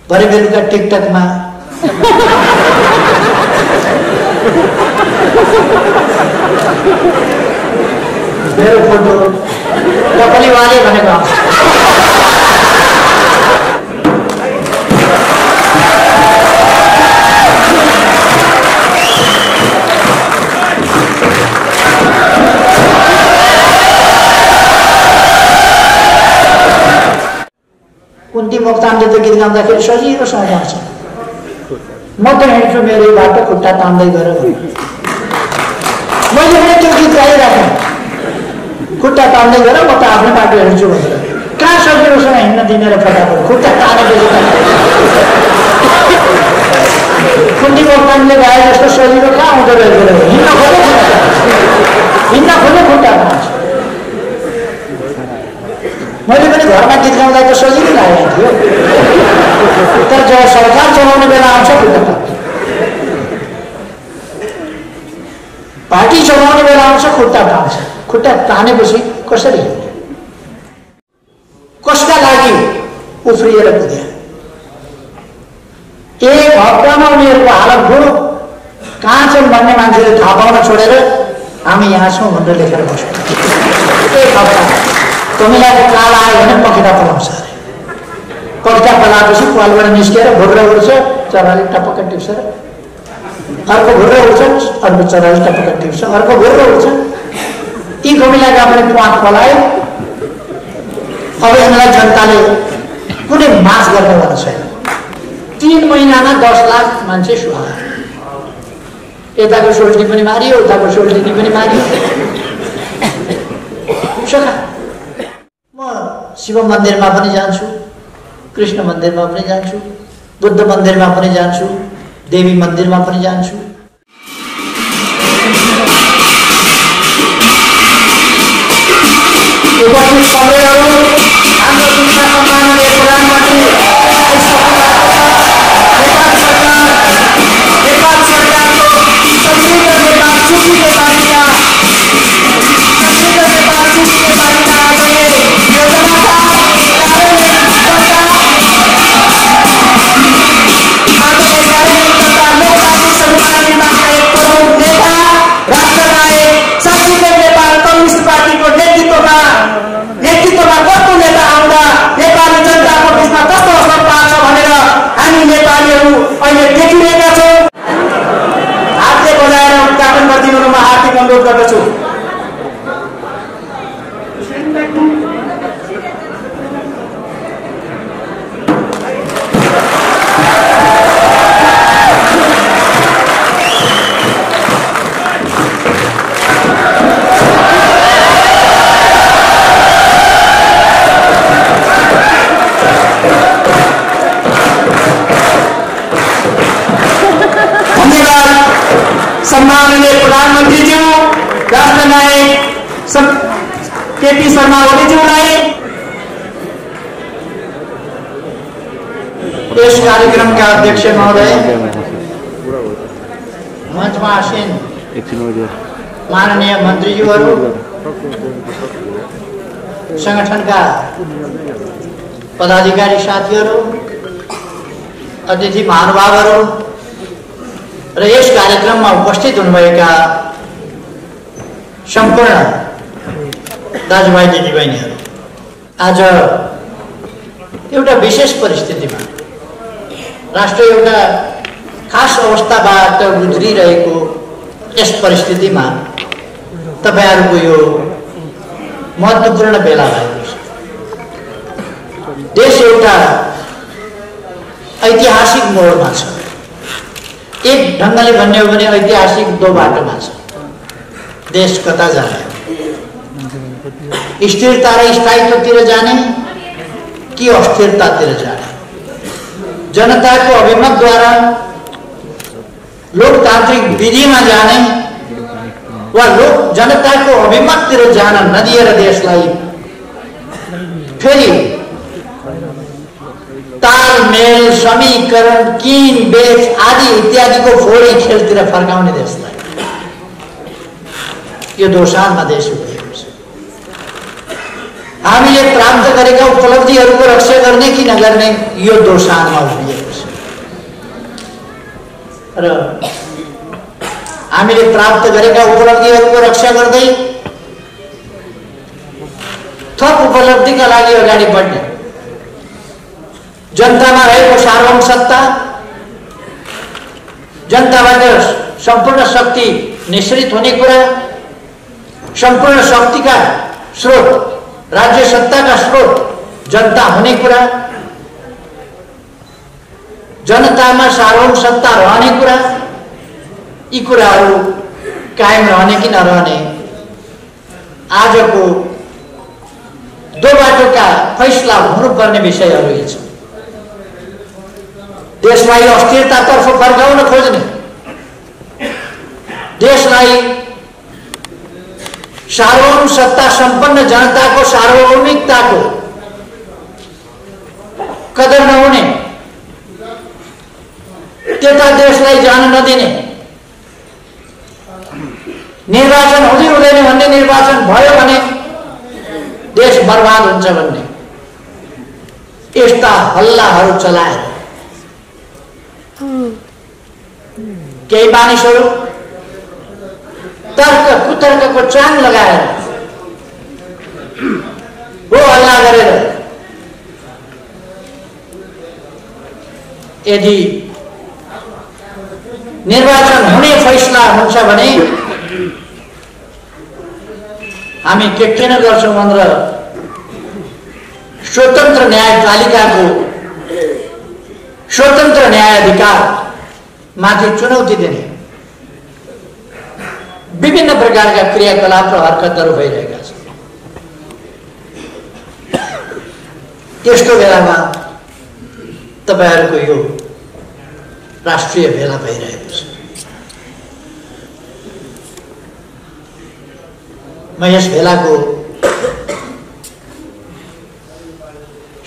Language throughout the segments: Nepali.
भरे बेलुका टिकटकमा मेरो फोटो कपालीवाले भनेको आउँछ। कुन्ती मोक्तानले त गीत गाउँदाखेरि सजिलोसँग गाउँछ। म त हिँड्छु मेरो बाटो खुट्टा तान्दै गएर, मैले पनि त्यो गीत गाइराखेँ, खुट्टा तान्दै गएर म त आफ्नै बाटो हिँड्छु भनेर। कहाँ सजिलोसँग हिँड्न दिने र फटाफट खुट्टा तानेपछि कुन्ती मोक्तानले गाए जस्तो सजिलो कहाँ हुँदो रहेछ? हिँड्न खोले खुट्टा तान्छ। मैले पनि घरमा गीत गाउँदा त सजिलो लागेको थियो, तर जब सरकार चलाउने बेला आउँछ खुट्टा तान्छ, पार्टी चलाउने बेला आउँछ खुट्टा तान्छ। खुट्टा तानेपछि कसरी हिँड्ने? कसका लागि उफ्रिएर पुग्यो? एक हप्तामा उनीहरूको हालत बुढो कहाँ छन् भन्ने मान्छेले थाहा पाउन छोडेर हामी यहाँ छौँ भनेर लेखेर बस्छौँ। एक हप्ता कमिलाको काल आयो भने पखेटा पलाउँछ अरे। पखेटा पलाएपछि पालबाट निस्केर भुर्र उड्छ, चराले टपक्क टिप्छ, अर्को भुर्र उड्छ, अर्को चराले टपक्क टिप्छ, अर्को भुर्र उड्छ। यी कमिलाका पनि प्वाख पलायो। अब यिनलाई जनताले कुनै मास गर्नेवाला छैन। 3 महिनामा 10 लाख मान्छे सुहाए। यताको सोल्टी पनि मारियो, उताको सोल्टिनी पनि मारियो। म शिव मन्दिरमा पनि जान्छु, कृष्ण मन्दिरमा पनि जान्छु, बुद्ध मन्दिरमा पनि जान्छु, देवी मन्दिरमा पनि जान्छु। उपस्थित सबैहरू, हाम्रो जुनका सम्माननीय प्रधानमन्त्री नेपाल सरकारको संसदीय नेपाल चुकीको बारेमा नेतृत्वमा कस्तो नेता आउँदा नेपाली जनताको बिचमा कस्तो असर पार्छ भनेर हामी नेपालीहरू अहिले देखिरहेका छौँ। हातले बजाएर उद्घाटन गरिदिनु म हार्दिक अनुरोध गर्दछु। सम्माननीय प्रधानमन्त्रीज्यू, राष्ट्र नायक केपी शर्मा ओलीज्यूलाई यस कार्यक्रमका अध्यक्ष महोदय, मञ्चमा आसीन माननीय मन्त्रीज्यूहरू, संगठनका पदाधिकारी साथीहरू, अतिथि महानुभावहरू र यस कार्यक्रममा उपस्थित हुनुभएका सम्पूर्ण दाजुभाइ दिदीबहिनीहरू, आज एउटा विशेष परिस्थितिमा राष्ट्र एउटा खास अवस्थाबाट गुज्रिरहेको यस परिस्थितिमा तपाईहरुको यो महत्त्वपूर्ण बेला भएको छ। देश एउटा ऐतिहासिक मोडमा छ। एक ढंगले भन्ने हो भने ऐतिहासिक दो बाटोमा छ। देश कता जाने? स्थिरता र स्थायित्वतिर जाने कि अस्थिरतातिर जाने? जनताको अभिमतद्वारा लोकतान्त्रिक विधिमा जाने वा जनताको अभिमततिर जान नदिएर देशलाई फेरि तालमेल, समीकरण, किन बेच आदि इत्यादिको फोडी खेलतिर फर्काउने देशलाई यो दोसानमा देश उभिएको छ। हामीले प्राप्त गरेका उपलब्धिहरूको रक्षा गर्न गर्ने कि नगर्ने यो दोषानमा उभिएको छ। र हामीले प्राप्त गरेका उपलब्धिहरूको रक्षा गर्दै थप उपलब्धिका लागि अगाडि बढ्ने, जनतामा रहेको सार्वभौम सत्ता, जनताबाट सम्पूर्ण शक्ति निश्रित हुने कुरा, सम्पूर्ण शक्तिका स्रोत, राज्य सत्ताका स्रोत जनता हुने कुरा, जनतामा सार्वभौम सत्ता रहने कुरा, यी कुराहरू कायम रहने कि नरहने आजको दो बाटोका फैसला हुनुपर्ने विषयहरू यी छन्। देशलाई अस्थिरतातर्फ फर्काउन खोज्ने, देशलाई सार्वभौम सत्ता सम्पन्न जनताको सार्वभौमिकताको कदर नहुने, त्यता देशलाई जान नदिने, निर्वाचन हुँदै हुँदैन भन्ने, निर्वाचन भयो भने देश बर्बाद हुन्छ भन्ने यस्ता हल्लाहरू चलाएर केही मानिसहरू तर्क कुतर्कको चाङ लगाएर हो हल्ला गरेर यदि निर्वाचन हुने फैसला हुन्छ भने हामी के किन गर्छौं भनेर स्वतन्त्र न्यायपालिकाको स्वतन्त्र न्यायाधिकार माथि चुनौती दिने विभिन्न प्रकारका क्रियाकलाप र हरकतहरू भइरहेका छन्। त्यस्तो बेलामा तपाईहरुको यो राष्ट्रिय भेला भइरहेको छ। म यस भेलाको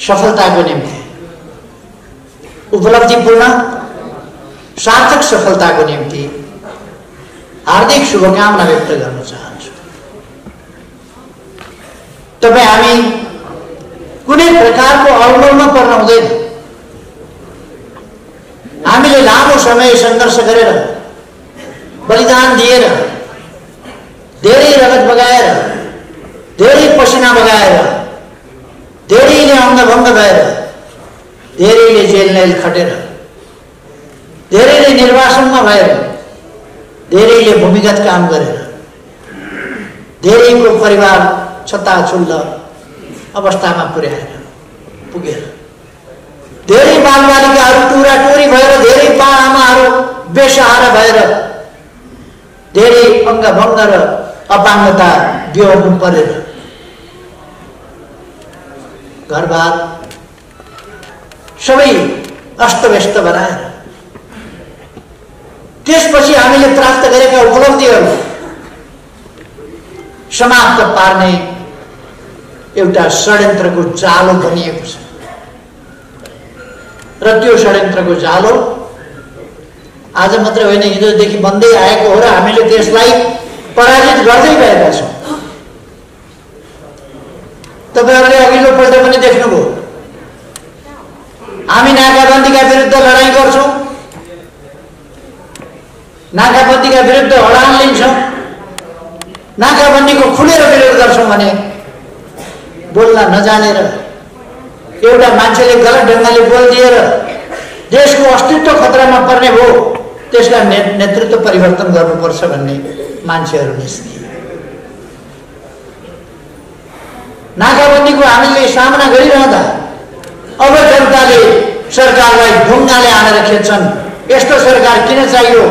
सफलताको निम्ति, उपलब्धिपूर्ण सार्थक सफलताको निम्ति हार्दिक शुभकामना व्यक्त गर्न चाहन्छु। तपाई हामी कुनै प्रकारको अवरोधमा पर्न हुँदैन। हामीले लामो समय संघर्ष गरेर, बलिदान दिएर, धेरै रगत बगाएर, धेरै पसिना बगाएर, धेरैले अंगभंग भएर, धेरैले जेल खटेर, धेरैले निर्वासनमा भएर, धेरैले भूमिगत काम गरेर, धेरैको परिवार छताछुल्ल अवस्थामा पुगेर, धेरै बालबालिकाहरू टुराटुरी भएर, धेरै बाआमाहरू बेसहारा भएर, धेरै अंगभंग र अपाङ्गता बिहोर्नु परेर, घरबार सबै अस्तव्यस्त बनाएर, त्यसपछि हामीले प्राप्त गरेका उपलब्धिहरू समाप्त पार्ने एउटा षड्यन्त्रको जालो बनिएको छ। र त्यो षड्यन्त्रको जालो आज मात्र होइन, हिजोदेखि बन्दै आएको हो र हामीले त्यसलाई पराजित गर्दै गएका छौं। तपाईहरुले अघिल्लो पल्ट पनि देख्नुभयो, हामी नाकाबन्दीका विरुद्ध लडाईँ गर्छौं, नाकाबन्दीका विरुद्ध हडान लिन्छौं, नाकाबन्दीको खुलेर विरोध गर्छौं भने बोल्न नजानेर एउटा मान्छेले गलत ढंगले बोलिदिएर देशको अस्तित्व खतरामा पर्ने भयो, त्यसका नेतृत्व परिवर्तन गर्नुपर्छ भन्ने मान्छेहरू निस्किए। नाकाबन्दीको हामीले सामना गरिरहँदा अब जनताले सरकारलाई ढुङ्गाले हानेर खेच्छन्। यस्तो सरकार किन चाहियो?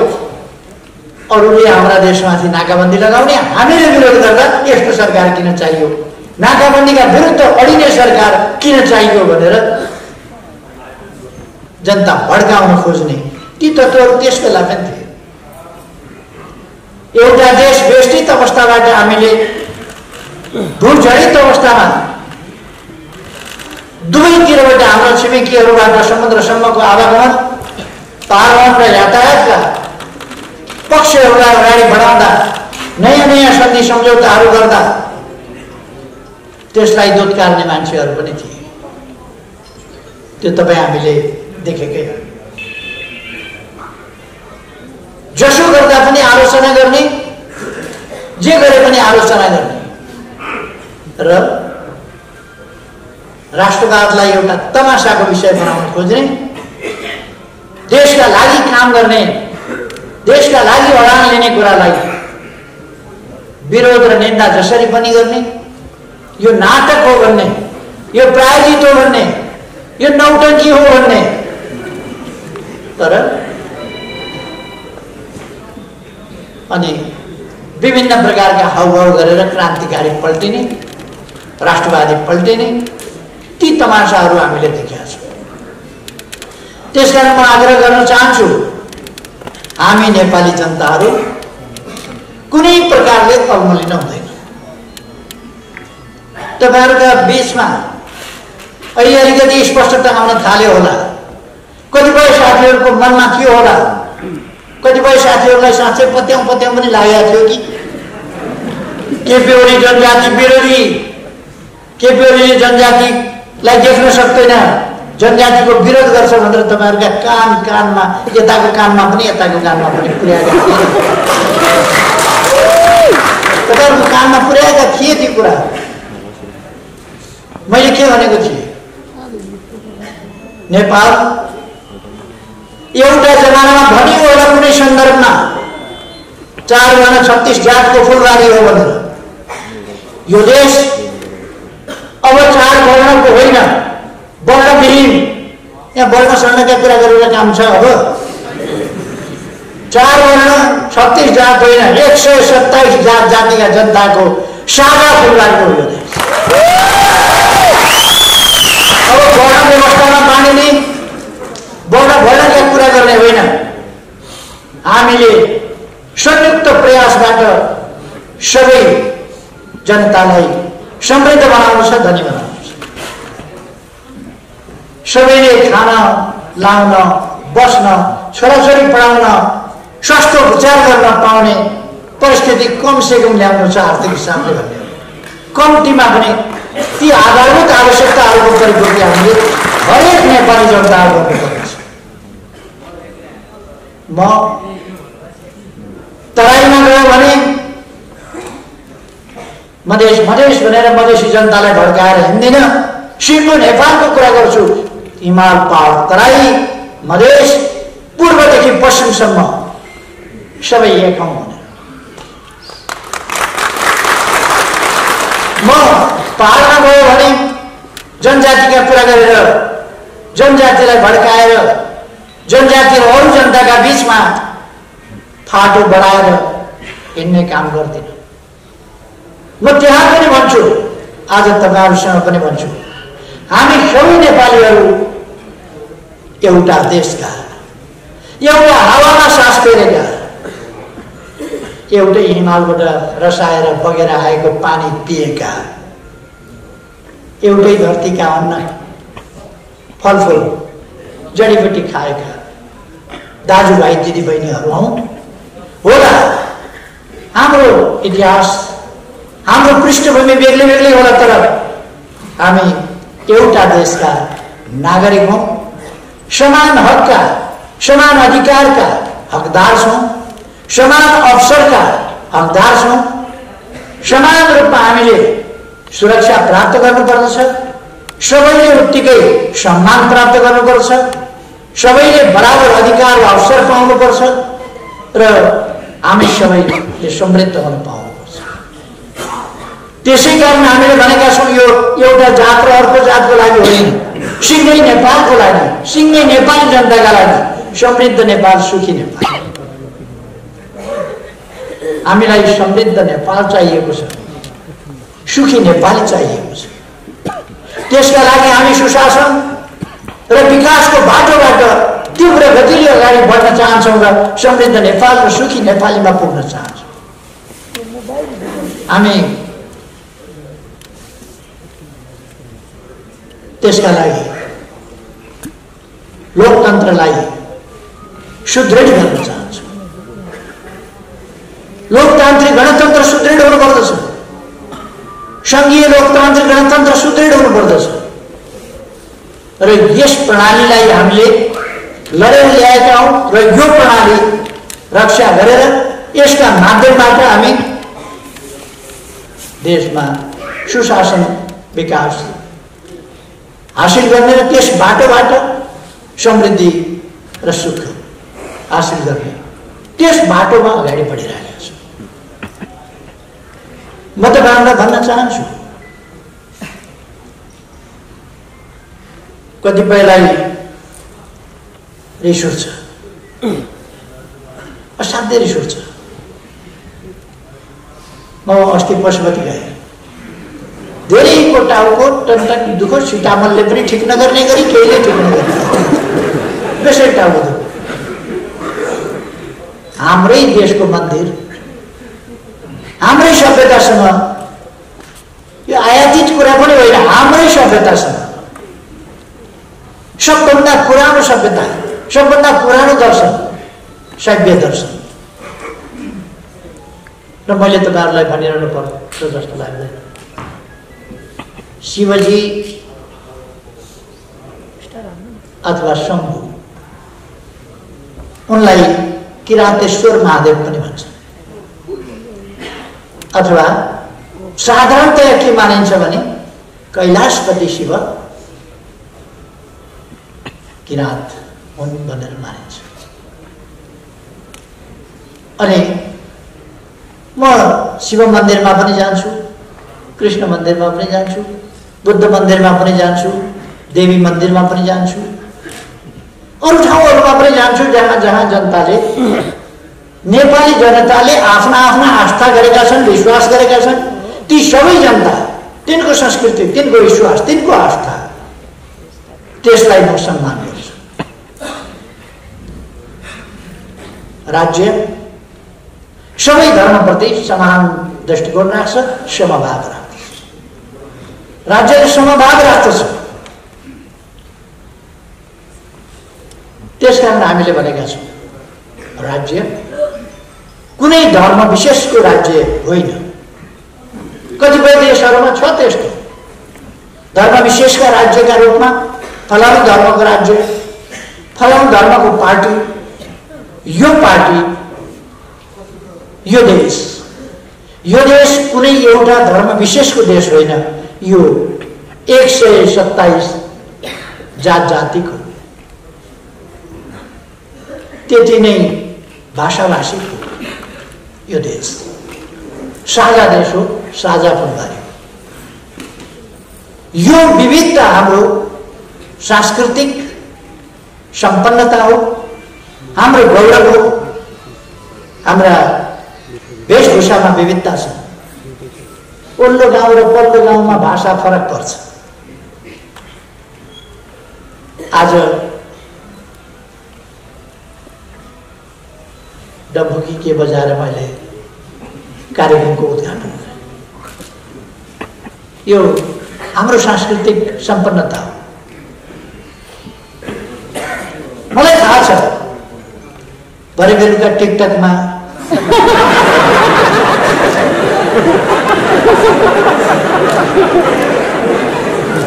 अरूले हाम्रा देशमाथि नाकाबन्दी लगाउने, हामीले विरोध गर्दा यस्तो सरकार किन चाहियो? नाकाबन्दीका विरुद्ध अडिने सरकार किन चाहियो भनेर जनता भड्काउन खोज्ने ती तत्त्वहरू त्यस बेला पनि थिए। एउटा देश बेष्टित अवस्थाबाट हामीले भूजडित अवस्थामा दुवैतिरबाट हाम्रो छिमेकीहरूबाट समुद्रसम्मको आवागमन, पारवहन र यातायातका पक्षहरूलाई अगाडि बढाउँदा, नयाँ नयाँ सन्धि सम्झौताहरू गर्दा त्यसलाई दुत्कार्ने मान्छेहरू पनि थिए। त्यो तपाईँ हामीले देखेकै हो। जसो गर्दा पनि आलोचना गर्ने, जे गरे पनि आलोचना गर्ने र राष्ट्रवादलाई एउटा तमासाको विषय बनाउन खोज्ने, देशका लागि काम गर्ने, देशका लागि अडान लिने कुरालाई विरोध र निन्दा जसरी पनि गर्ने, यो नाटक हो भन्ने, यो प्रायोजित हो भन्ने, यो नौटंकी हो भन्ने। तर अनि विभिन्न प्रकारका हाउभाउ गरेर क्रान्तिकारी पल्टिने, राष्ट्रवादी पल्टिने ती तमासाहरू हामीले देखेका छौँ। त्यसकारण म आग्रह गर्न चाहन्छु, हामी नेपाली जनताहरू कुनै प्रकारले अल्मलिन हुँदैन। तपाईहरुका बीचमा अहिले अलिकति स्पष्टता आउन थाल्यो होला। कतिपय साथीहरूको मनमा के होला, कतिपय साथीहरूलाई साँच्चै पत्याउँ पनि लागेको थियो कि केपी ओली जनजाति विरोधी, केपी ओलीले जनजातिलाई देख्न सक्दैन, जनजातिको विरोध गर्छ भनेर तपाईहरुका कानमा यताको कानमा पनि यताको कानमा पनि पुर्याएका थिए। तपाईहरुको कानमा पुर्याएका थिए ती कुरा। मैले के भनेको थिएँ, नेपाल एउटा जमानामा भनियो होला कुनै सन्दर्भमा 4 वर्ण 36 जातको फुलबारी हो भनेर। यो देश अब 4 वर्णको होइन, वर्णविहीन, यहाँ वर्ण सर्णका कुरा गरेर काम छ। अब 4 वर्ण 36 जात होइन, 127 जात जातिका जनताको साझा फुलबारी हो यो देश। अब वर्ण व्यवस्थामा बाँडिने, वर्ण भर्नका कुरा गर्ने होइन, हामीले संयुक्त प्रयासबाट सबै जनतालाई समृद्ध बनाउनु छ, धनी बनाउनु छ। सबैले खान, लाउन, बस्न, छोराछोरी पढाउन, स्वास्थ्य उपचार गर्न पाउने परिस्थिति कमसेकम ल्याउनु छ आर्थिक हिसाबले भन्ने। कम्तीमा पनि ती आधारभूत आवश्यकताहरूको परिपूर्ति हामीले हरेक नेपाली जनताहरू गर्नुपर्नेछ। म तराईमा गयो भने मधेस भनेर मधेसी जनतालाई भड्काएर हिँड्दिन, सिङ्गो नेपालको कुरा गर्छु। हिमाल, पहाड, तराई, मधेस, पूर्वदेखि पश्चिमसम्म सबै एक हौं भनेर। म पहाडमा गयो भने जनजातिका कुरा गरेर, जनजातिलाई भड्काएर, जनजाति र अरू जनताका बीचमा फाटो बढाएर हिँड्ने काम गर्दिन। म त्यहाँ पनि भन्छु, आज तपाईहरुसँग पनि भन्छु, हामी सबै नेपालीहरू एउटा देशका, एउटा हावामा सास फेरेका, एउटै हिमालबाट रसाएर बगेर आएको पानी पिएका, एउटै धरतीका अन्न फलफुल जडीबुटी खाएका दाजुभाइ दिदीबहिनीहरू हौं। होला हाम्रो इतिहास, हाम्रो पृष्ठभूमि बेग्लै बेग्लै होला, तर हामी एउटा देशका नागरिक हौं, समान हकका, समान अधिकारका हकदार छौं, समान अवसरका हकदार छौं। समान रूपमा हामीले सुरक्षा प्राप्त गर्नुपर्दछ, सबैले उत्तिकै सम्मान प्राप्त गर्नुपर्छ, सबैले बराबर अधिकार र अवसर पाउनुपर्छ र हामी सबैले समृद्ध हुन पाउनुपर्छ। त्यसैकारण हामीले भनेका छौं, यो एउटा जात र अर्को जातको लागि होइन, सिंगै नेपालको लागि, सिंगै नेपाली जनताका लागि समृद्ध नेपाल, सुखी नेपाल। हामीलाई समृद्ध नेपाल चाहिएको छ, सुखी नेपाली चाहिएको छ। त्यसका लागि हामी सुशासन र विकासको बाटोबाट तीव्र गतिले अगाडि बढ्न चाहन्छौँ र समृद्ध नेपाल र सुखी नेपालीमा पुग्न चाहन्छौँ। हामी त्यसका लागि लोकतन्त्रलाई सुदृढ गर्न चाहन्छौँ। लोकतान्त्रिक गणतन्त्र सुदृढ हुनुपर्दछ, संघीय लोकतान्त्रिक गणतन्त्र सुदृढ हुनुपर्दछ। र यस प्रणालीलाई हामीले लडेर ल्याएका हौं र यो प्रणाली रक्षा गरेर यसका माध्यमबाट हामी देशमा सुशासन विकास हासिल गर्ने र त्यस बाटोबाट समृद्धि र सुख हासिल गर्ने त्यस बाटोमा अगाडि बढिरहेका छौं। म तपाईहरुलाई भन्न चाहन्छु, कतिपयलाई रिस उठ्छ, असाध्यै रिस उठ्छ। म अस्ति पशुपति गएँ, धेरैको टाउको टनटन दुखो, सिटामलले पनि ठिक नगर्ने गरी केहीले ठिक नगर्ने बेसै टाउको दुखो। हाम्रै देशको मन्दिर हाम्रै सभ्यतासँग, यो आयातित कुरा पनि होइन, हाम्रै सभ्यतासँग, सबभन्दा पुरानो सभ्यता, सबभन्दा पुरानो दर्शन शैव दर्शन। र मैले तपाईहरुलाई भनिरहनु पर्छ जस्तो लाग्दैन, शिवजी अथवा शम्भु, उनलाई किरातेश्वर महादेव पनि भन्छ, अथवा साधारणतया के मानिन्छ भने कैलाशपति शिव किरात हुन् भनेर मानिन्छ। अनि म शिव मन्दिरमा पनि जान्छु, कृष्ण मन्दिरमा पनि जान्छु, बुद्ध मन्दिरमा पनि जान्छु, देवी मन्दिरमा पनि जान्छु, अरू ठाउँहरुमा पनि जान्छु जहाँ जहाँ जनताले, नेपाली जनताले आफ्ना आफ्ना आस्था गरेका छन्, विश्वास गरेका छन्। ती सबै जनता, तिनको संस्कृति, तिनको विश्वास, तिनको आस्था, त्यसलाई म सम्मान गर्छु। राज्य सबै धर्मप्रति समान दृष्टिकोण राख्छ, समभाव राख्छ, राज्यले समभाव राख्दछ। त्यसकारण हामीले भनेका छौं, राज्य कुनै धर्म विशेषको राज्य होइन। कतिपय देशहरुमा छ त्यस्तो धर्म विशेषका राज्यका रूपमा फलानु धर्मको राज्य, फलानु धर्मको पार्टी, यो पार्टी, यो देश कुनै एउटा धर्म विशेषको देश होइन। यो 127 जात जातिको, त्यति नै भाषाभाषीको यो देश साझा देश हो, साझा फुलबारी। यो विविधता हाम्रो सांस्कृतिक सम्पन्नता हो, हाम्रो गौरव हो। हाम्रा वेशभूषामा विविधता छ। ओल्लो गाउँ र पल्लो गाउँमा भाषा फरक पर्छ। आज डम्फुकी के बजाएर मैले कार्यक्रमको उद्घाटन गरेँ। यो हाम्रो सांस्कृतिक सम्पन्नता हो। मलाई थाहा छ भरे बेलुका टिकटकमा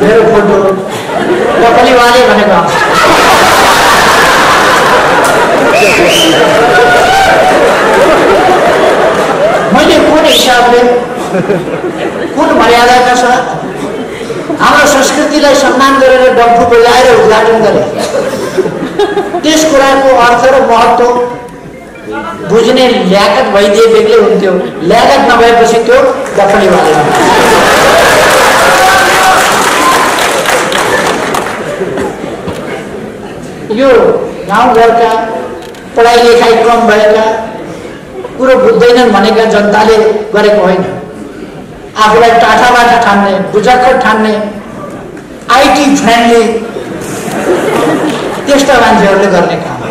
मेरो फोटो कपालीवाले भनेको आउँछ। मैले कुन हिसाबले, कुन मर्यादाका साथ हाम्रो संस्कृतिलाई सम्मान गरेर डम्फु बजाएर उद्घाटन गरे, त्यस कुराको अर्थ र महत्त्व बुझ्ने ल्याकत भइदिए बेग्लै हुन्थ्यो। ल्याकत नभएपछि त्यो डफलीवाले। यो गाउँघरका पढाइ लेखाइ कम भएका, कुरो बुझ्दैनन् भनेका जनताले गरेको होइन। आफूलाई टाठाबाट ठान्ने, बुझक्कर ठान्ने, आइटी फ्रेन्डली त्यस्ता मान्छेहरूले गर्ने काम हो।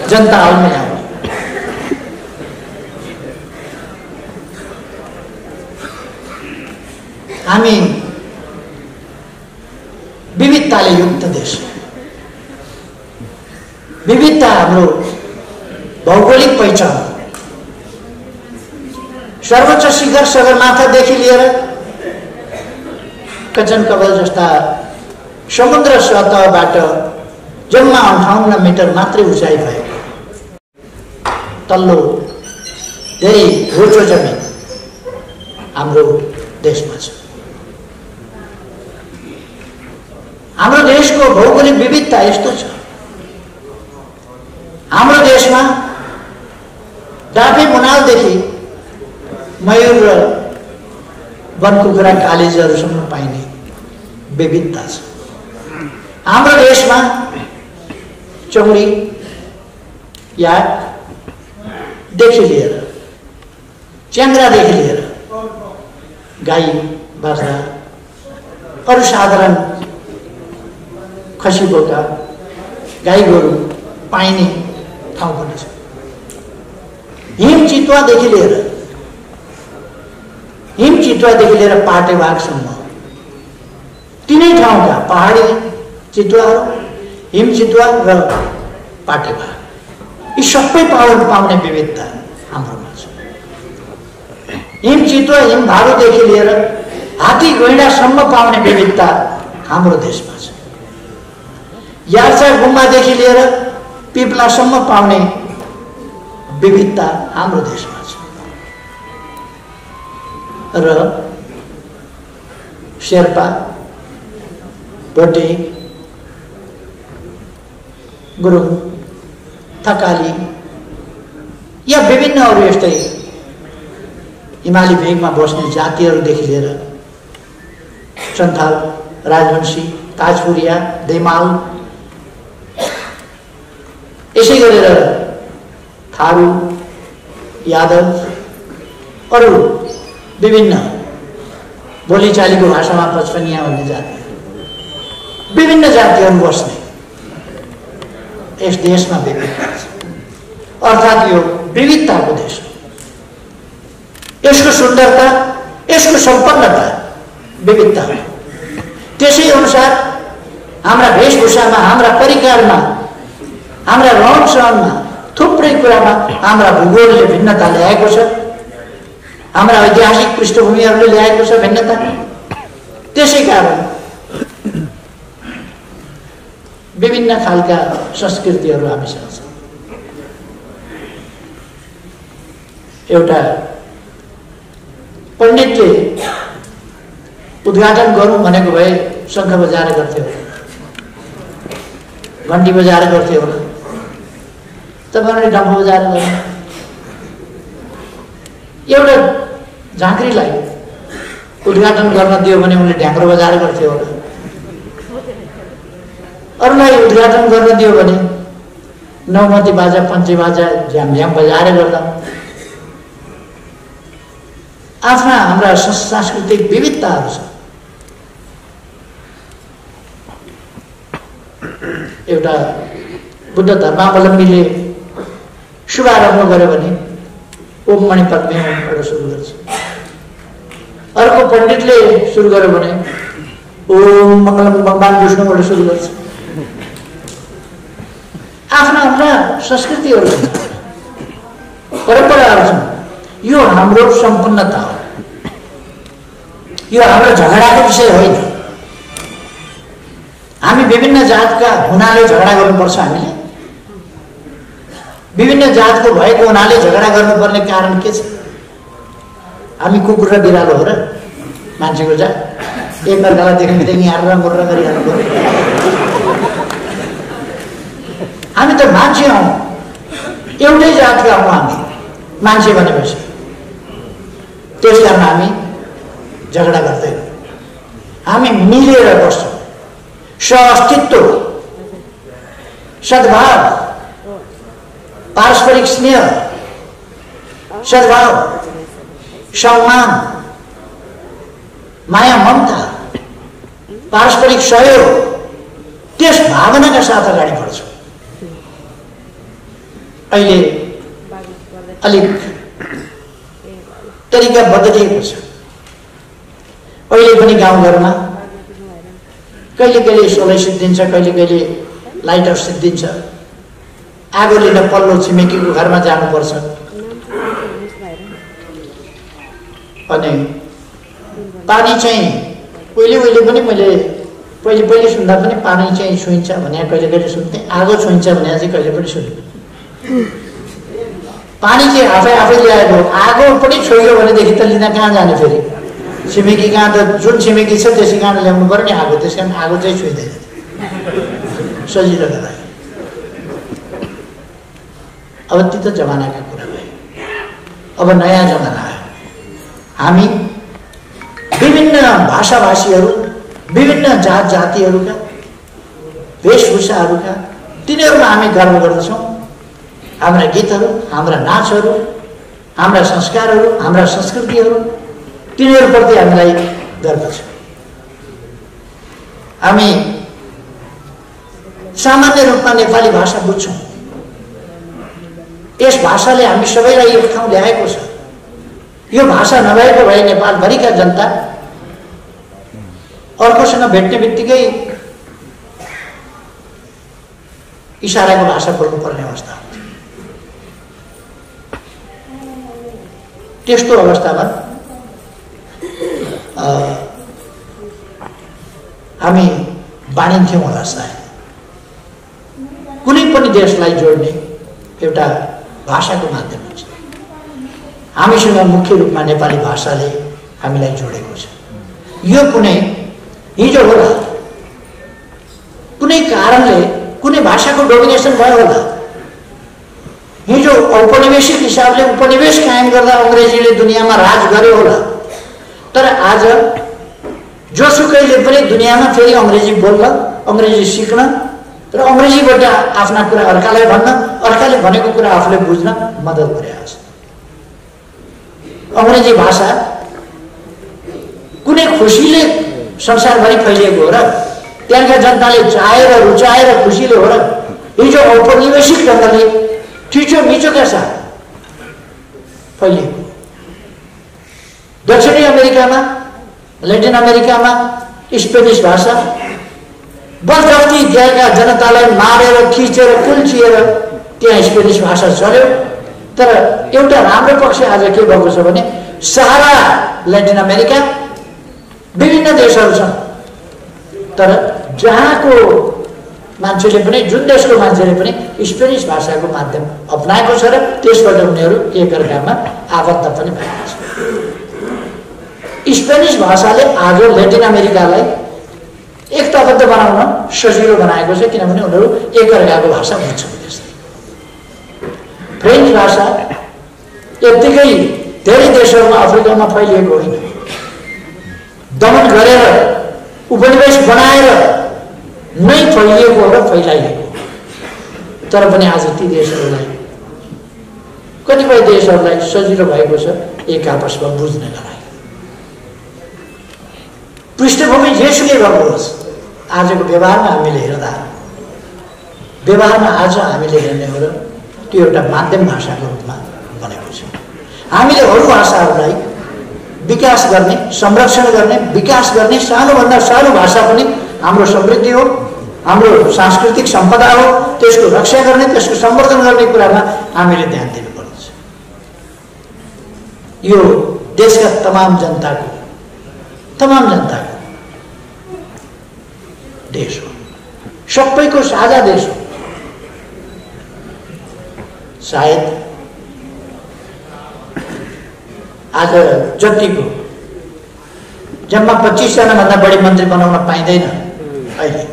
जनता हलमै आयो। हामी विविधताले युक्त देश। विविधता हाम्रो भौगोलिक पहिचान। सर्वोच्च शिखर सगरमाथादेखि लिएर कञ्चनकवल जस्ता समुद्र सतहबाट जम्मा 58 मिटर मात्रै उचाइ भएको तल्लो धेरै होचो जमिन हाम्रो देशमा छ। हाम्रो देशको भौगोलिक विविधता यस्तो छ। हाम्रो देशमा डाँफे मुनालदेखि मयूर र वनकुखुरा कालेजहरूसम्म पाइने विविधता छ। हाम्रो देशमा चौडी याकदेखि लिएर च्याङ्ग्रादेखि लिएर गाई बाख्रा अरू साधारण खसी बोका गाई गोरु पाइने ठाउँ पनि छ। हिम चितुवादेखि लिएर पाटेबाघसम्म तीनै ठाउँका पहाडी चितुवाहरू, हिम चितुवा र पाटेबाघ यी सबै पाउने विविधता हाम्रोमा छ। हिम चितुवा हिम भालुदेखि लिएर हात्ती गैंडासम्म पाउने विविधता हाम्रो देशमा छ। यार्चा गुम्बादेखि लिएर पिप्लासम्म पाउने विविधता हाम्रो देशमा छ। र शेर्पा, भोटे, गुरुङ, थकाली या विभिन्न अरू यस्तै हिमाली भेगमा बस्ने जातिहरूदेखि लिएर सन्थाल, राजवंशी, ताजपुरिया, दैमाल, यसै गरेर थारू, यादव, अरू विभिन्न बोलीचालीको भाषामा पचपनिया भन्ने जाति, विभिन्न जातिहरू बस्ने यस देशमा विविधता छ। अर्थात् यो विविधताको देश हो। यसको सुन्दरता, यसको सम्पन्नता विविधता हो। त्यसै अनुसार हाम्रा वेशभूषामा, हाम्रा परिकारमा, हाम्रा रहन सहनमा, थुप्रै कुरामा हाम्रा भूगोलले भिन्नता ल्याएको छ। हाम्रा ऐतिहासिक पृष्ठभूमिहरूले ल्याएको छ भिन्नता। त्यसै कारण विभिन्न खालका संस्कृतिहरू हामीसँग छन्। एउटा पण्डितले उद्घाटन गरौँ भनेको भए शङ्ख बजाएर गर्थ्यो, घन्टी बजाएर गर्थ्यो होला। तपाईँहरूले डम्फु बजाएर गर्नु। एउटा झाँक्रीलाई उद्घाटन गर्न दियो भने उनले ढ्याङ्ग्रो बजाएर गर्थ्यो होला। अरूलाई उद्घाटन गर्न दियो भने नौमती बाजा, पञ्चे बाजा, झ्याम बजाएर गर्दा आफ्ना हाम्रा सांस्कृतिक विविधताहरू छ। एउटा बुद्ध धर्मावलम्बीले शुभारम्भ गर्यो भने ओम मणि पद्मे ओमबाट सुरु गर्छ। अर्को पण्डितले सुरु गर्यो भने ओम मङ्गलम भगवान् विष्णुबाट सुरु गर्छ। आफ्ना आफ्ना संस्कृतिहरू छन्, परम्पराहरू छन्। यो हाम्रो सम्पन्नता हो। यो हाम्रो झगडाको विषय होइन। हामी विभिन्न जातका हुनाले झगडा गर्नुपर्छ। हामीले विभिन्न जातको भएको हुनाले झगडा गर्नुपर्ने कारण के छ? हामी कुकुर र बिरालो हो र मान्छेको जात? एकअर्कालाई देख्ने यहाँ मुर्र गरिहाल्नु पर्यो। हामी त मान्छे हौँ, एउटै जातका हौँ हामी मान्छे भनेपछि। त्यस कारण हामी झगडा गर्दैनौँ। हामी मिलेर बस्छौँ। सहअस्तित्व, सद्भाव, पारस्परिक स्नेह, सद्भाव, सम्मान, माया, ममता, पारस्परिक सहयोग, त्यस भावनाका साथ अगाडि बढ्छौँ। अहिले अलिक तरिका बदलिएको छ। अहिले पनि गाउँघरमा कहिले कहिले सोलै सिद्धिन्छ, कहिले कहिले लाइटर सिद्धिन्छ। आगो लिन पल्लो छिमेकीको घरमा जानुपर्छ। अनि पानी चाहिँ उहिले पनि मैले पहिले पहिले सुन्दा पनि पानी चाहिँ छुइन्छ भने कहिले कहिले सुन्थेँ, आगो छुइन्छ भने चाहिँ कहिले पनि सुन्थेँ। पानी चाहिँ आफै आफै ल्याएको, आगो पनि छोइयो भनेदेखि त लिन कहाँ जाने फेरि? छिमेकी कहाँ त जुन छिमेकी छ त्यसै कहाँ ल्याउनु पर्यो नि आगो, त्यस कारण आगो चाहिँ छुइँदैन सजिलोको लागि। अब ती त जमानाका कुरा भयो। अब नयाँ जमाना आयो। हामी विभिन्न भाषाभाषीहरू, विभिन्न जात जातिहरूका, वेशभूषाहरूका, तिनीहरूमा हामी गर्व गर्दछौँ। हाम्रा गीतहरू, हाम्रा नाचहरू, हाम्रा संस्कारहरू, हाम्रा संस्कृतिहरू, तिनीहरूप्रति हामीलाई गर्व छ। हामी सामान्य रूपमा नेपाली भाषा बुझ्छौँ। यस भाषाले हामी सबैलाई एक ठाउँ ल्याएको छ। यो भाषा नभएको भए नेपालभरिका जनता अर्कोसँग भेट्ने बित्तिकै इसाराको भाषा बोल्नुपर्ने अवस्था हुन्छ। त्यस्तो अवस्थामा हामी बाँडिन्थ्यौँ होला सायद। कुनै पनि देशलाई जोड्ने एउटा भाषाको माध्यम हुन्छ। हामीसँग मुख्य रूपमा नेपाली भाषाले हामीलाई जोडेको छ। यो कुनै हिजो होला, कुनै कारणले कुनै भाषाको डोमिनेसन भयो होला। हिजो औपनिवेशिक हिसाबले उपनिवेश कायम गर्दा अङ्ग्रेजीले दुनियाँमा राज गर्यो होला। तर आज जोसुकैले पनि दुनियाँमा फेरि अङ्ग्रेजी बोल्न, अङ्ग्रेजी सिक्न र अङ्ग्रेजीबाट आफ्ना कुरा अर्कालाई भन्न, अर्काले भनेको कुरा आफूले बुझ्न मद्दत गरेको छ। अङ्ग्रेजी भाषा कुनै खुसीले संसारभरि फैलिएको हो र? त्यहाँका जनताले चाहेर रुचाएर खुसीले हो र? हिजो औपनिवेशिक ढङ्गले ठिचो मिचोका साथ फैलिएको। दक्षिणी अमेरिकामा, ल्याटिन अमेरिकामा स्पेनिस भाषा बलजफ्ती त्यहाँका जनतालाई मारेर खिचेर कुल्चिएर त्यहाँ स्पेनिस भाषा चल्यो। तर एउटा राम्रो पक्ष आज के भएको छ भने सारा ल्याटिन अमेरिका विभिन्न देशहरू छन्, तर जहाँको मान्छेले पनि, जुन देशको मान्छेले पनि स्पेनिस भाषाको माध्यम अपनाएको छ र त्यसबाट उनीहरू एकअर्कामा आबद्ध पनि भएका छन्। स्पेनिस भाषाले आज ल्याटिन अमेरिकालाई एकताबद्ध बनाउन सजिलो बनाएको छ, किनभने उनीहरू एकअर्काको भाषा बुझ्छन्। फ्रेन्च भाषा यत्तिकै धेरै देशहरूमा अफ्रिकामा फैलिएको होइन, दमन गरेर उपनिवेश बनाएर नै फैलिएको र फैलाइएको। तर पनि आज ती देशहरूलाई, कतिपय देशहरूलाई सजिलो भएको छ एक आपसमा बुझ्नका लागि। पृष्ठभूमि जेसुकै भएको होस्, आजको व्यवहारमा हामीले हेर्दा, व्यवहारमा आज हामीले हेर्ने हो र त्यो एउटा माध्यम भाषाको रूपमा बनेको छ। हामीले अरू भाषाहरूलाई विकास गर्ने, संरक्षण गर्ने, विकास गर्ने, सानोभन्दा सानो भाषा पनि हाम्रो समृद्धि हो, हाम्रो सांस्कृतिक सम्पदा हो, त्यसको रक्षा गर्ने, त्यसको सम्वर्धन गर्ने कुरामा हामीले ध्यान दिनुपर्छ। यो देशका तमाम जनताको देश हो, सबैको साझा देश हो। सायद आज जतिको जम्मा 25 जनाभन्दा बढी मन्त्री बनाउन पाइँदैन। अहिले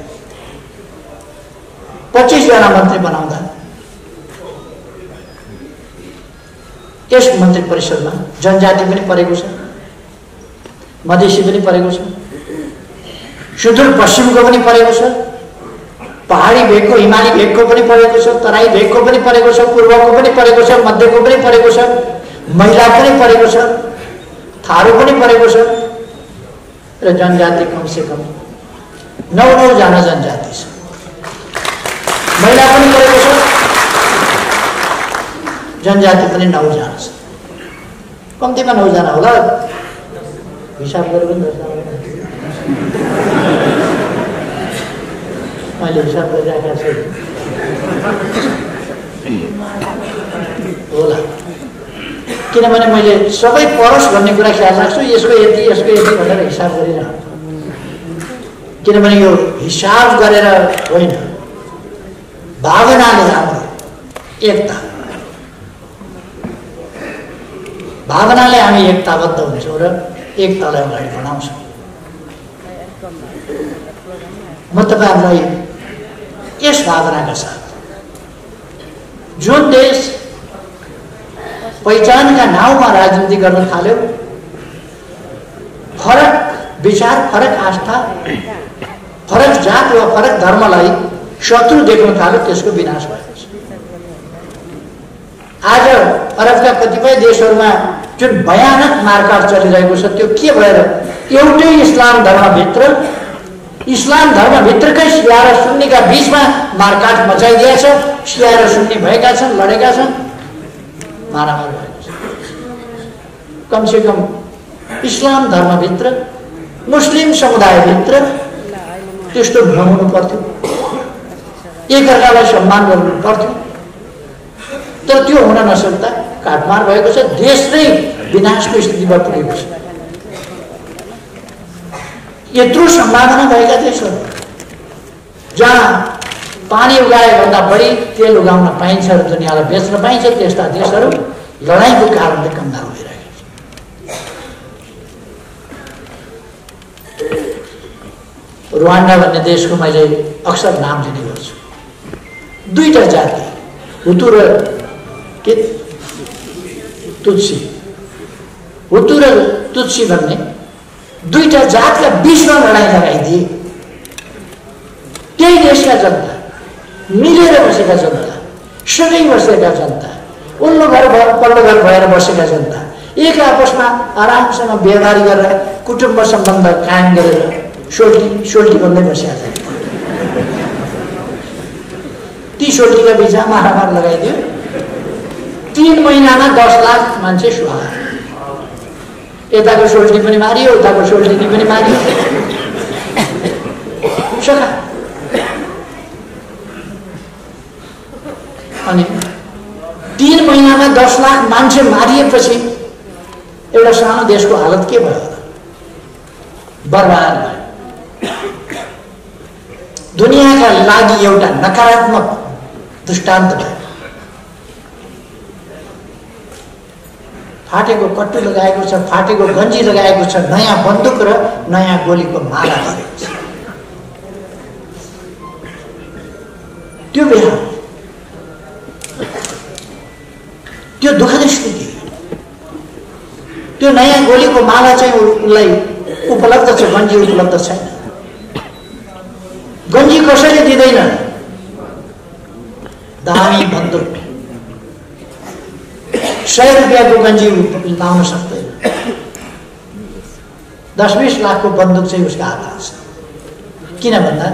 25 जना मन्त्री बनाउँदा त्यस मन्त्री परिषदमा जनजाति पनि परेको छ, मधेसी पनि परेको छ, सुदूर पश्चिमको पनि परेको छ, पहाडी भेगको, हिमाली भेगको पनि परेको छ, तराई भेगको पनि परेको छ, पूर्वको पनि परेको छ, मध्यको पनि परेको छ, महिला पनि परेको छ, थारू पनि परेको छ र जनजाति कमसेकम 9 जना जनजाति छ। महिला पनि परेको छ, जनजाति पनि 9 जना छ। कम्तीमा 9 जना होला, हिसाब गरेर पनि 10 जना मैले हिसाब गरिराखेको छु होला। किनभने मैले सबै परोस् भन्ने कुरा ख्याल राख्छु, यसको यति भनेर हिसाब गरिरहन्छु। किनभने यो हिसाब गरेर होइन, भावनाले हाम्रो एकता, भावनाले हामी एकताबद्ध हुन्छौँ र एकतालाई अगाडि बढाउँछौँ। म तपाईहरुलाई यस भावनाका साथ जुन देश पहिचानका नाउँमा राजनीति गर्न थाल्यो, फरक विचार, फरक आस्था, फरक जात वा फरक धर्मलाई शत्रु देख्न थाल्यो, त्यसको विनाश भएको छ। आज अरबका कतिपय देशहरूमा जुन भयानक मारकाट चलिरहेको छ, त्यो के भएर एउटै इस्लाम धर्मभित्रकै शिया र सुन्नीका बीचमा मारकाट मचाइदिएछ। शिया र सुन्नी भएका छन्, लडेका छन्, मारामार भएको छ। कमसे कम इस्लाम धर्मभित्र, मुस्लिम समुदायभित्र त्यस्तो नहुनु पर्थ्यो, एकअर्कालाई सम्मान गर्नु पर्थ्यो। तर त्यो हुन नसक्दा काटमार भएको छ, देश नै विनाशको स्थितिमा पुगेको छ। यत्रो सम्भावना भएका देशहरू जहाँ पानी उगाए भन्दा बढी तेल उगाउन पाइन्छ र दुनियाँलाई बेच्न पाइन्छ, त्यस्ता देशहरू लडाईँको कारणले कंगाल भइरहेका छन्। रुवान्डा भन्ने देशको मैले अक्सर नाम लिने गर्छु। दुईटा जाति, हुतु र तुत्सी, हुतु र तुत्सी भन्ने दुईटा जातका बीचमा लडाईँ लगाइदिए। त्यही देशका जनता, मिलेर बसेका जनता, सँगै बसेका जनता, उल्लो घर पल्लो घर भएर बसेका जनता एक आपसमा आरामसँग व्यवहार गरेर कुटुम्ब सम्बन्ध कायम गरेर सोल्टी बन्दै बसेका छन्। ती सोल्टीका बीचमा मारामार लगाइदियो। 3 महिनामा 10 लाख मान्छे सुहा। यताको सोल्टी पनि मारियो, उताको सोल्टी पनि मारियो। सका अनि 3 महिनामा 10 लाख मान्छे मारिएपछि एउटा सानो देशको हालत के भयो? बर्बाद भयो। दुनियाँका लागि एउटा नकारात्मक दृष्टान्त भयो। फाटेको कट्टु लगाएको छ, फाटेको गन्जी लगाएको छ, नयाँ बन्दुक र नयाँ गोलीको माला गरेको छ। त्यो बेला त्यो दुःखद स्थिति, त्यो नयाँ गोलीको माला चाहिँ उसलाई उपलब्ध छ, गन्जी उपलब्ध छैन। गन्जी कसैले दिँदैन, दामी बन्दुक 100 रुपियाँको गन्जी लाउन सक्दैन। 10-20 लाखको बन्दुक चाहिँ उसको हातमा छ। किन भन्दा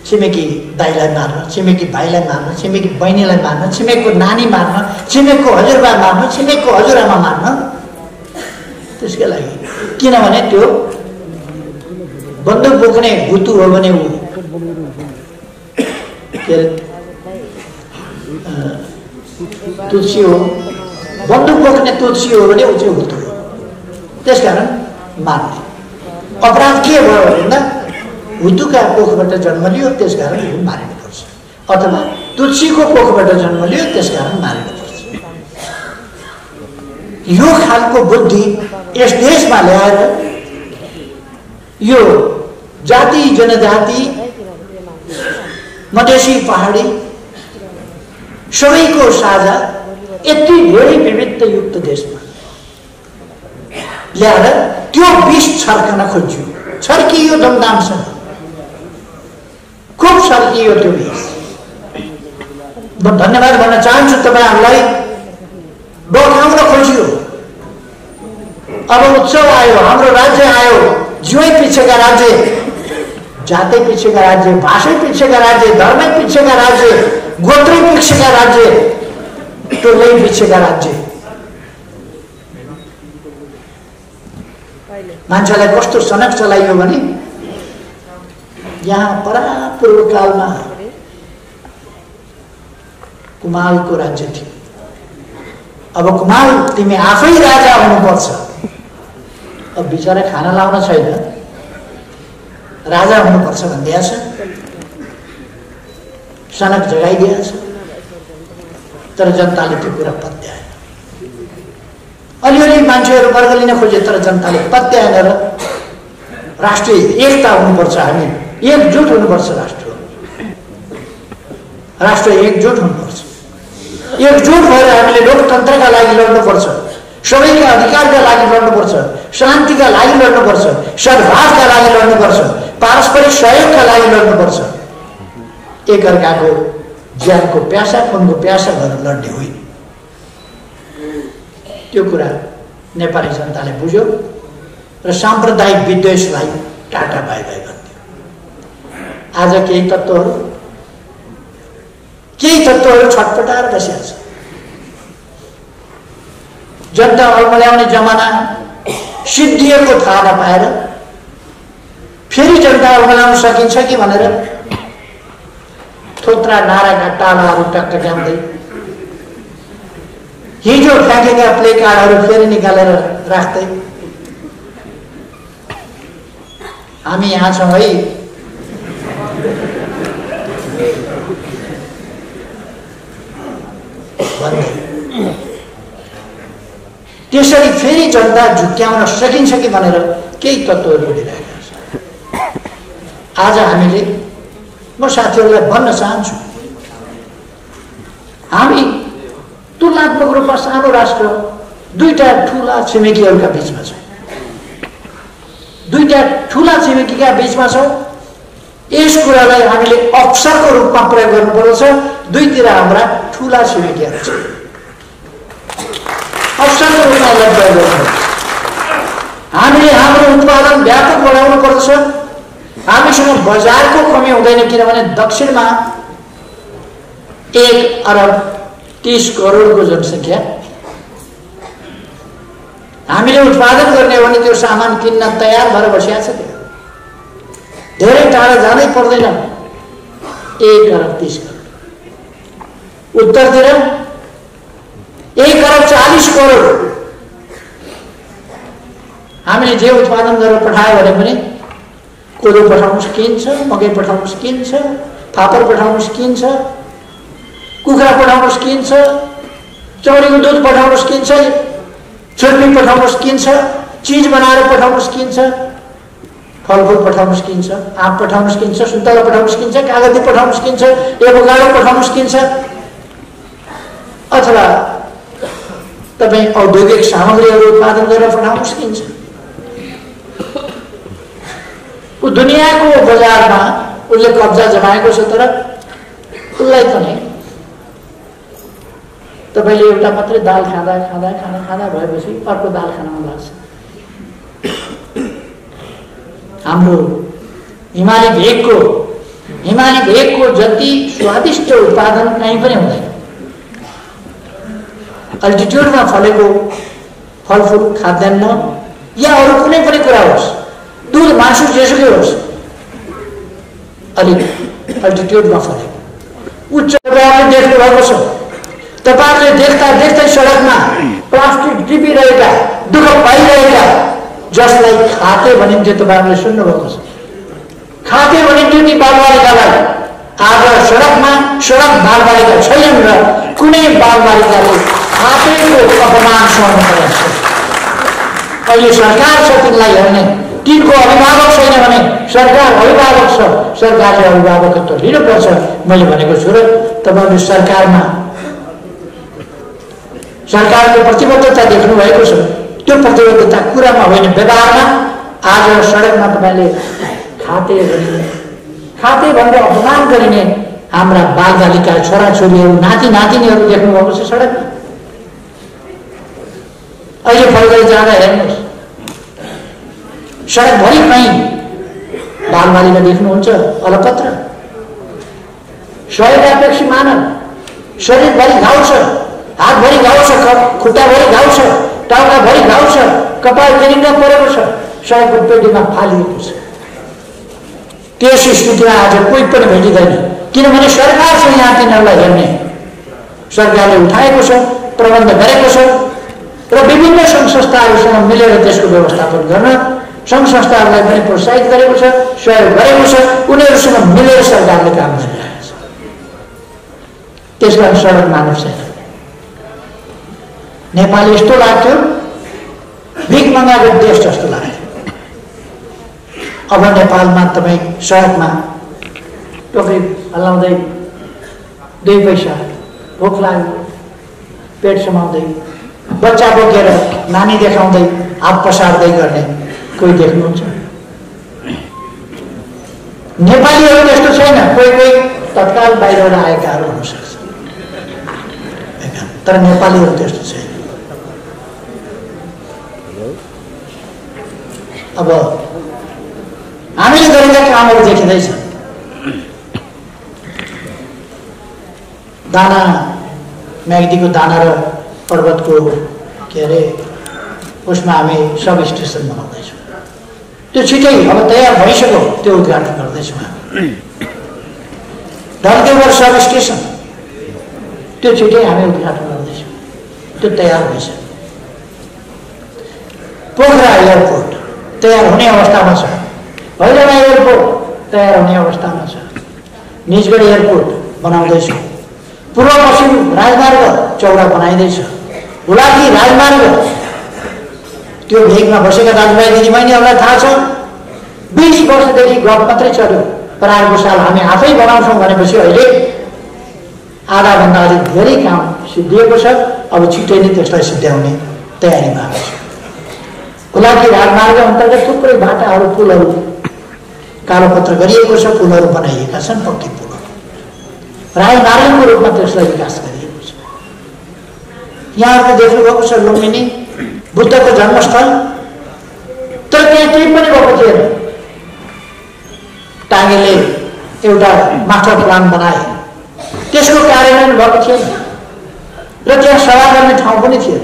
छिमेकी दाइलाई मार्न, छिमेकी भाइलाई मार्न, छिमेकी बहिनीलाई मार्न, छिमेकको नानी मार्न, छिमेकको हजुरबा मार्न, छिमेकको हजुरआमा मार्न। त्यसकै लागि, किनभने त्यो बन्दुक बोक्ने भुतु हो भने ऊ तुलसी हो, बन्दुक बोक्ने तुलसी हो भने ऊ चाहिँ भुतु हो। त्यसकारण मार्ने। अपराध के भयो भन्दा हुतुका कोखबाट जन्म लियो, त्यसकारण ऊ मारिनुपर्छ, अथवा तुलसीको कोखबाट जन्म लियो, त्यसकारण मारिनुपर्छ। यो खालको बुद्धि यस देशमा ल्याएर यो जाति जनजाति, मधेसी पहाडी सबैको साझा यति धेरै विविधतायुक्त देशमा ल्याएर त्यो विष छर्कन खोज्यो। छर्कियो धुमधामसँग, खुब छर्कियो त्यो विष। म धन्यवाद भन्न चाहन्छु तपाईहरुलाई। बखाउन खोजियो, अब उत्सव आयो, हाम्रो राज्य आयो। जीवै पीछेका राज्य, जातै पीछेका राज्य, भाषै पीछेका राज्य, धर्मै पीछेका राज्य, गोत्रै पीछेका राज्य, टोलै पीछेका राज्य। मान्छेलाई कस्तो सनक चलाइयो भने यहाँ परापूर्व कालमा कुमालको राज्य थियो। अब कुमाल तिमी आफै राजा हुनुपर्छ। अब बिचारा खाना लाउन छैन, राजा हुनुपर्छ भनिदिएको छ, सनक जगाइदिएको छ, तर जनताले त्यो कुरा पत्याएन। अलिअलि मान्छेहरू वर्ग लिन खोजे तर जनताले पत्याएन र राष्ट्रिय एकता हुनुपर्छ, हामी एकजुट हुनुपर्छ, राष्ट्र एकजुट हुनुपर्छ। एकजुट भएर हामीले लोकतन्त्रका लागि लड्नुपर्छ, सबैका अधिकारका लागि लड्नुपर्छ, शान्तिका लागि लड्नुपर्छ, सद्भावका लागि लड्नुपर्छ, पारस्परिक सहयोगका लागि लड्नुपर्छ। एकअर्काको ज्यानको प्यासा खुनको प्यासा गरेर लड्ने होइन। त्यो कुरा नेपाली जनताले बुझ्यो र साम्प्रदायिक विद्वेषलाई टाटा बाई बाई गरिदियो। आज केही तत्त्वहरू छटपटाएर बसेका छन्। जनता अल्मल्याउने जमाना सिद्धिएको थाहा नपाएर फेरि जनता अल्मल्याउन सकिन्छ कि भनेर थोत्रा नाराका टालाहरू टकटक्याउँदै हिजो फ्याँकेका प्ले कार्डहरू फेरि निकालेर राख्दै हामी यहाँ छौँ है। त्यसरी फेरि जनता झुक्क्याउन सकिन्छ कि भनेर केही तत्त्वहरू बोलिरहेका छन्। आज हामीले, म साथीहरूलाई भन्न चाहन्छु, हामी तुलनात्मक रूपमा सानो राष्ट्र, दुईटा ठुला छिमेकीहरूका बीचमा छौँ, दुईटा ठुला छिमेकीका बीचमा छौँ। यस कुरालाई हामीले अवसरको रूपमा प्रयोग गर्नुपर्छ। दुईतिर हाम्रा ठुला छिमेकीहरू छन्, अवसरको रूपमा प्रयोग गर्नुपर्छ। हामीले हाम्रो उत्पादन व्यापक बढाउनु पर्छ। हामीसँग बजारको कमी हुँदैन, किनभने दक्षिणमा 1,30,00,00,000 जनसङ्ख्या, हामीले उत्पादन गर्ने हो भने त्यो सामान किन्न तयार भएर बसिया छ। त्यो धेरै टाढा जानै पर्दैन। 1,30,00,00,000 उत्तरतिर 1,40,00,00,000 हामीले जे उत्पादन गरेर पठायो भने पनि कोदो पठाउनु सकिन्छ, मकै पठाउनु सकिन्छ, फापर पठाउनु सकिन्छ, कुखुरा पठाउनु सकिन्छ, चौरीको दुध पठाउनु सकिन्छ, छुर्पी पठाउनु सकिन्छ, चिज बनाएर पठाउनु सकिन्छ, फलफुल पठाउनु सकिन्छ, आँप पठाउनु सकिन्छ, सुन्तला पठाउनु सकिन्छ, कागती पठाउनु सकिन्छ, एभोकाडो पठाउनु सकिन्छ, अथवा तपाईँ औद्योगिक सामग्रीहरू उत्पादन गरेर पठाउनु सकिन्छ। दुनियाँको बजारमा उसले कब्जा जमाएको छ, तर उसलाई पनि तपाईँले एउटा मात्रै दाल खाँदा खाँदा खाना खाँदा भएपछि अर्को दाल खान मन लाग्छ। हाम्रो हिमाली भेगको जति स्वादिष्ट उत्पादन कहीँ पनि हुँदैन। अल्टिट्युडमा फलेको फलफुल खाद्यान्न या अरू कुनै पनि कुरा होस्, दूध मासु जेसुकै होस्, अलिक अल्टिट्युडमा फलेको उच्च प्रकारले देख्नु भएको छ। तपाईँहरूले देख्दा देख्दै सडकमा प्लास्टिक टिपिरहेका, दुःख पाइरहेका, जसलाई खाते भनिन्थ्यो, तपाईँहरूले सुन्नुभएको छ। खाते भनिन्थ्यो ती बालबालिकालाई। आज सडकमा सडक बालबालिका छैनन् र कुनै बालबालिकाले खातेको अपमान सहनु परेको छ। अहिले सरकार छ तिनलाई हेर्ने, तिनको अभिभावक छैन भने सरकार अभिभावक छ, सरकारले अभिभावकत्व लिनुपर्छ। मैले भनेको छु र तपाईँहरूले सरकारको प्रतिबद्धता देख्नु भएको छ। त्यो प्रतिबद्धता कुरामा होइन, व्यवहारमा। आज सडकमा तपाईँले खाते भनेर अपमान गरिने हाम्रा बालबालिका, छोराछोरीहरू, नाति नातिनीहरू देख्नुभएको छ सडकमा। अहिले फर्केर जाँदा हेर्नुहोस्, सडकभरि कहीँ बालबालिका देख्नुहुन्छ अलपत्र, शरीरापेक्षी मानव, शरीरभरि घाउ छ, हातभरि घाउ छ, खुट्टाभरि घाउ छ, टाउकाभरि घाउ छ, कपाल किनिङ परेको छ, सडकको पेटीमा फालिएको छ। त्यस स्थितिमा आज कोही पनि भेटिँदैन, किनभने सरकार छ यहाँ तिनीहरूलाई हेर्ने। सरकारले उठाएको छ, प्रबन्ध गरेको छ र विभिन्न सङ्घ संस्थाहरूसँग मिलेर त्यसको व्यवस्थापन गर्न सङ्घ संस्थाहरूलाई पनि प्रोत्साहित गरेको छ, सहयोग गरेको छ, उनीहरूसँग मिलेर सरकारले काम गरिरहेको छ। त्यसलाई सडक मानव छैन। नेपाल यस्तो लाग्थ्यो भिख मगाएको देश जस्तो लाग्थ्यो। अब नेपालमा तपाईँ सडकमा टोकरी हल्लाउँदै 2 पैसा भोक लाग्यो पेट समाउँदै बच्चा बोकेर नानी देखाउँदै हात पसार्दै गर्ने कोही देख्नुहुन्छ? नेपालीहरू त्यस्तो छैन। कोही कोही तत्काल बाहिरबाट आएकाहरू हुनसक्छ, तर नेपालीहरू त्यस्तो छैन। अब हामीले गरेका कामहरू देखिँदैछ। दाना म्याग्दीको दाना र पर्वतको के अरे उसमा हामी सब स्टेसन बनाउँदैछौँ। त्यो छिटै अब तयार भइसक्यो, त्यो उद्घाटन गर्दैछौँ। डलदेवर सब स्टेसन त्यो छिटै हामी उद्घाटन गर्दैछौँ, त्यो तयार भइसक्यो। पोखरा एयरपोर्ट तयार हुने अवस्थामा छ। भैरवा एयरपोर्ट तयार हुने अवस्थामा छ। निजगढ एयरपोर्ट बनाउँदैछौँ। पूर्व पश्चिम राजमार्ग चौडा बनाइँदैछ। हुलाकी राजमार्ग त्यो भेगमा बसेका दाजुभाइ दिदीबहिनीहरूलाई थाहा छ 20 वर्षदेखि गफ मात्रै चल्यो। परारको साल हामी आफै बनाउँछौँ भनेपछि अहिले आधाभन्दा अलिक धेरै काम सिद्धिएको छ। अब छिट्टै नै त्यसलाई सिद्ध्याउने तयारीमा आएको छ। हुलाकी राजमार्ग अन्तर्गत थुप्रै बाटाहरू पुलहरू कालोपत्र गरिएको छ, पुलहरू बनाइएका छन्, पक्की पुलहरू। राजमार्गको रूपमा त्यसलाई विकास गरिएको छ। यहाँहरूले देख्नुभएको छ लुम्बिनी बुद्धको जन्मस्थल, तर त्यहाँ केही पनि भएको थिएन। टागेले एउटा मास्टर प्लान बनाए, त्यसको कार्यान्वयन भएको थिएन र त्यहाँ सभा गर्ने ठाउँ पनि थिएन।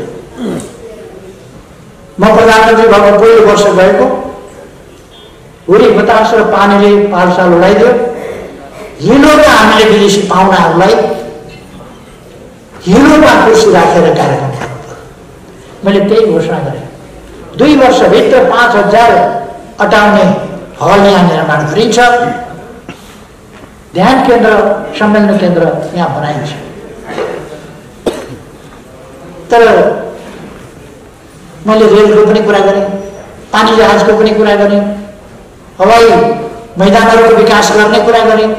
म प्रधानमन्त्री भएको पहिलो वर्ष गएको, हुरी बतास र पानीले पालसाल उडाइदियो। हिलोमा हामीले विदेशी पाहुनाहरूलाई हिलोमा कुर्सी राखेर कार्यक्रम गर्नु पर्यो। मैले त्यही घोषणा गरेँ। 2 वर्षभित्र 5000 अटाउने हल यहाँ निर्माण गरिन्छ। ध्यान केन्द्र सम्मेलन केन्द्र यहाँ बनाइन्छ। तर मैले रेलको पनि कुरा गरेँ, पानी जहाजको पनि कुरा गरेँ, हवाई मैदानहरूको विकास गर्ने कुरा गरेँ,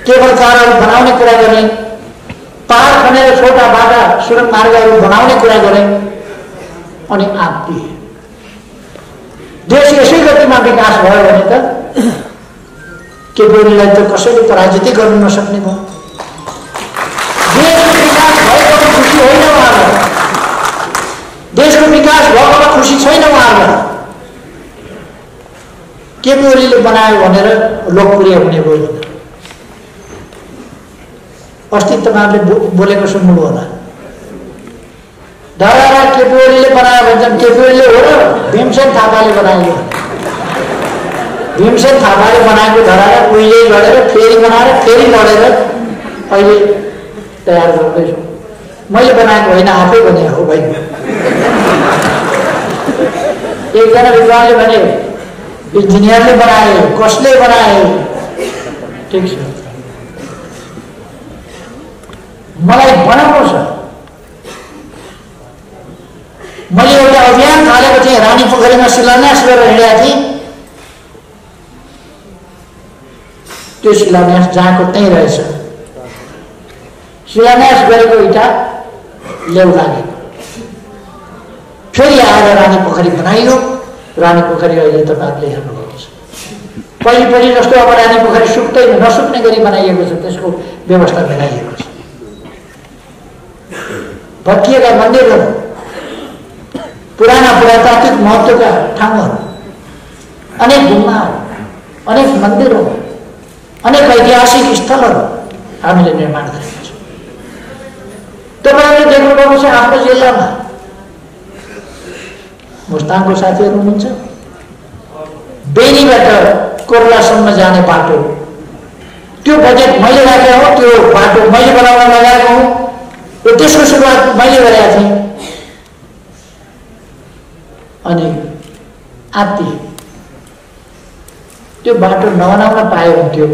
केबल कारहरू बनाउने कुरा गरेँ, पहाड खनेर छोटा बाटा सुरङ मार्गहरू बनाउने कुरा गरेँ। अनि आप दिए। देश यसै गतिमा विकास भयो भने त केपीओलीलाई त कसैले पराजितै गर्नु नसक्ने भयो। देशको विकास भएको खुसी होइन उहाँलाई, देशको विकास भएकोमा खुसी छैन उहाँहरूलाई। केपीओलीले बनायो भनेर लोकप्रिय हुने भयो। अस्ति तपाईँहरूले बोलेको सुन्नुभयो होला। धरारा केपीओलीले बनायो भन्छन्, केपीओलीले हो र भीमसेन थापाले बनायो। भीमसेन थापाले बनाएको धरारा उहिले लडेर फेरि बनाएर फेरि लडेर अहिले तयार गर्दैछु। मैले बनाएको होइन, आफै भने हो भाइ। एकजना विद्वानले भने इन्जिनियरले बनाए, कसले बनाए? ठिक छ, मलाई बनाउनु छ। मैले एउटा अभियान थालेको थिएँ, रानी पोखरीमा शिलान्यास गरेर हिँडेको थिएँ। त्यो शिलान्यास जहाँको त्यहीँ रहेछ। शिलान्यास गरेको इँटा लेउ लागेको, फेरि आएर रानी पोखरी बनाइयो। रानी पोखरी अहिले तपाईँहरूले हेर्नुभएको छ। पहिले जस्तो अब रानी पोखरी सुक्दै नसुक्ने गरी बनाइएको छ, त्यसको व्यवस्था मिलाइएको छ। भत्किएका मन्दिरहरू, पुराना पुरातात्विक महत्त्वका ठाउँहरू, अनेक गुम्बाहरू, अनेक मन्दिरहरू, अनेक ऐतिहासिक स्थलहरू हामीले निर्माण गरेका छौँ। तपाईँहरूले देख्नुभएको छ आफ्नो जिल्लामा मुस्ताङको साथीहरू हुनुहुन्छ, बेनीबाट कोर्लासम्म जाने बाटो, त्यो बजेट मैले राखेको हो, त्यो बाटो मैले बनाउन लगाएको हो र त्यसको सुरुवात मैले गरेका थिएँ। अनि आत्ती त्यो बाटो नबनाउन पाए हुन्थ्यो।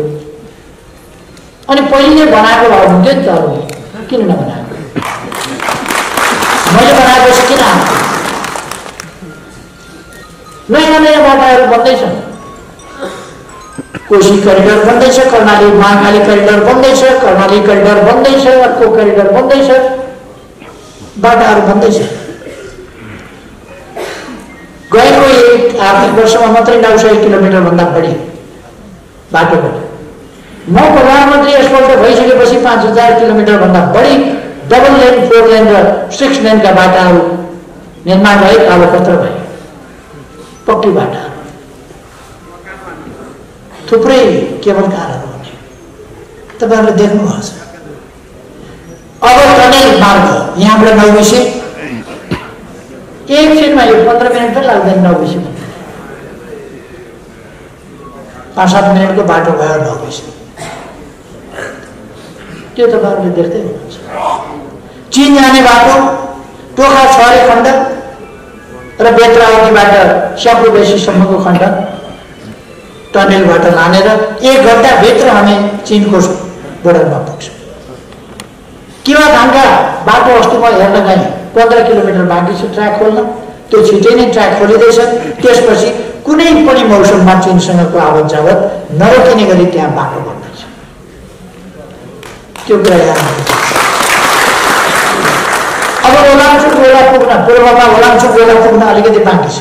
अनि पहिले बनाएको भए हुन्थ्यो नि त, अरूले किन नबनाएको? मैले बनाएपछि किन आएको? नयाँ नयाँ बाटाहरू बन्दैछन्। कोशी करिडर बन्दैछ, कर्णाली महाकाली करिडर बन्दैछ, कर्णाली करिडर बन्दैछ, अर्को करिडर बन्दैछ, बाटाहरू बन्दैछ। गएको एक आर्थिक वर्षमा मात्रै 900 किलोमिटर भन्दा बढी बाटो बन्यो। म प्रधानमन्त्री यसपल्ट भइसकेपछि 5000 किलोमिटर भन्दा बढी डबल लेन, 4 लेन र 6 लेनका बाटाहरू निर्माण भए, कालोपत्र भए, पक्की बाटा, थुप्रै केबल कारहरू बने। तपाईँहरूले देख्नुभएको छ। अब टनेल मार्ग यहाँबाट नौबिसे एकछिनमा, यो 15 मिनट पनि लाग्दैन नौबिसे, 5-7 मिनटको बाटो भयो नौबिसे। त्यो तपाईँहरूले देख्दै हुनुहुन्छ। चीन जाने बाटो टोखा छरे खण्ड र बेत्रावतीबाट स्यापुबेसीसम्मको खण्ड टनेलबाट लानेर 1 घण्टाभित्र हामी चीनको बोर्डरमा पुग्छौँ। किवाधानका बाटो अस्ति म हेर्न गएँ, 15 किलोमिटर बाँकी छ ट्र्याक खोल्न, त्यो छिटै नै ट्र्याक खोलिँदैछ। त्यसपछि कुनै पनि मौसममा चीनसँगको आवत जावत नरोकिने गरी त्यहाँ बाटो बन्दैछ। त्यो कुरा यहाँ अब ओलाङचुक गोला पुग्न, पूर्वमा ओलाङचुक गोला पुग्न अलिकति बाँकी छ।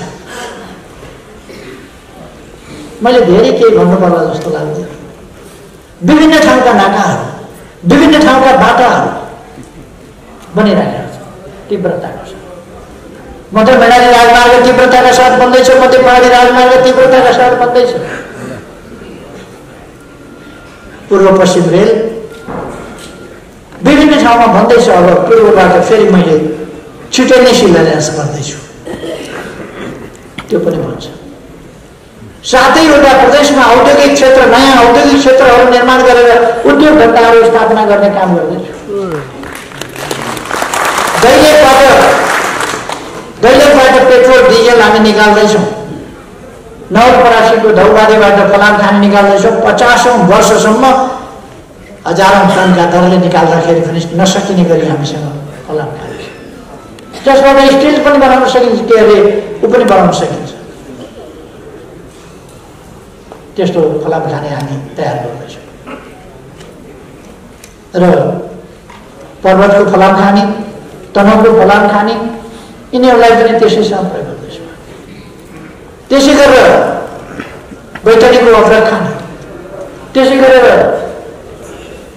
मैले धेरै केही भन्नु पर्ला जस्तो लाग्दैन। विभिन्न ठाउँका नाकाहरू, विभिन्न ठाउँका बाटाहरू बनिरहेका छन्, तीव्रताका साथ। मध्य मैदानी राजमार्ग तीव्रताका साथ बन्दैछ, मध्य पहाडी राजमार्ग तीव्रताका साथ बन्दैछ। पूर्व पश्चिम रेल विभिन्न ठाउँमा बन्दैछ। अब पूर्वबाट फेरि मैले छिटै नै शिलान्यास गर्दैछु, त्यो पनि भन्छ। 7वटा प्रदेशमा औद्योगिक क्षेत्र, नयाँ औद्योगिक क्षेत्रहरू निर्माण गरेर उद्योग धन्दाहरू स्थापना गर्ने काम गर्दैछु। दैलेखबाट पेट्रोल डिजेल हामी निकाल्दैछौँ। नवलपरासीको धौबारीबाट फलामखानी निकाल्दैछौँ। 50औं वर्षसम्म हजारौं टनका दरले निकाल्दाखेरि पनि नसकिने गरी हामीसँग फलामखानी छ। त्यसबाट स्टिल पनि बनाउन सकिन्छ, के अरे ऊ पनि बनाउन सकिन्छ। त्यस्तो फलामखानी हामी तयार गर्दैछौँ। र पर्वतको फलामखानी, तनहुको फलामखानी, यिनीहरूलाई पनि त्यसैसँग प्रयोग गर्दैछौँ। त्यसै गरेर बैतडीको अफरक खानी, त्यसै गरेर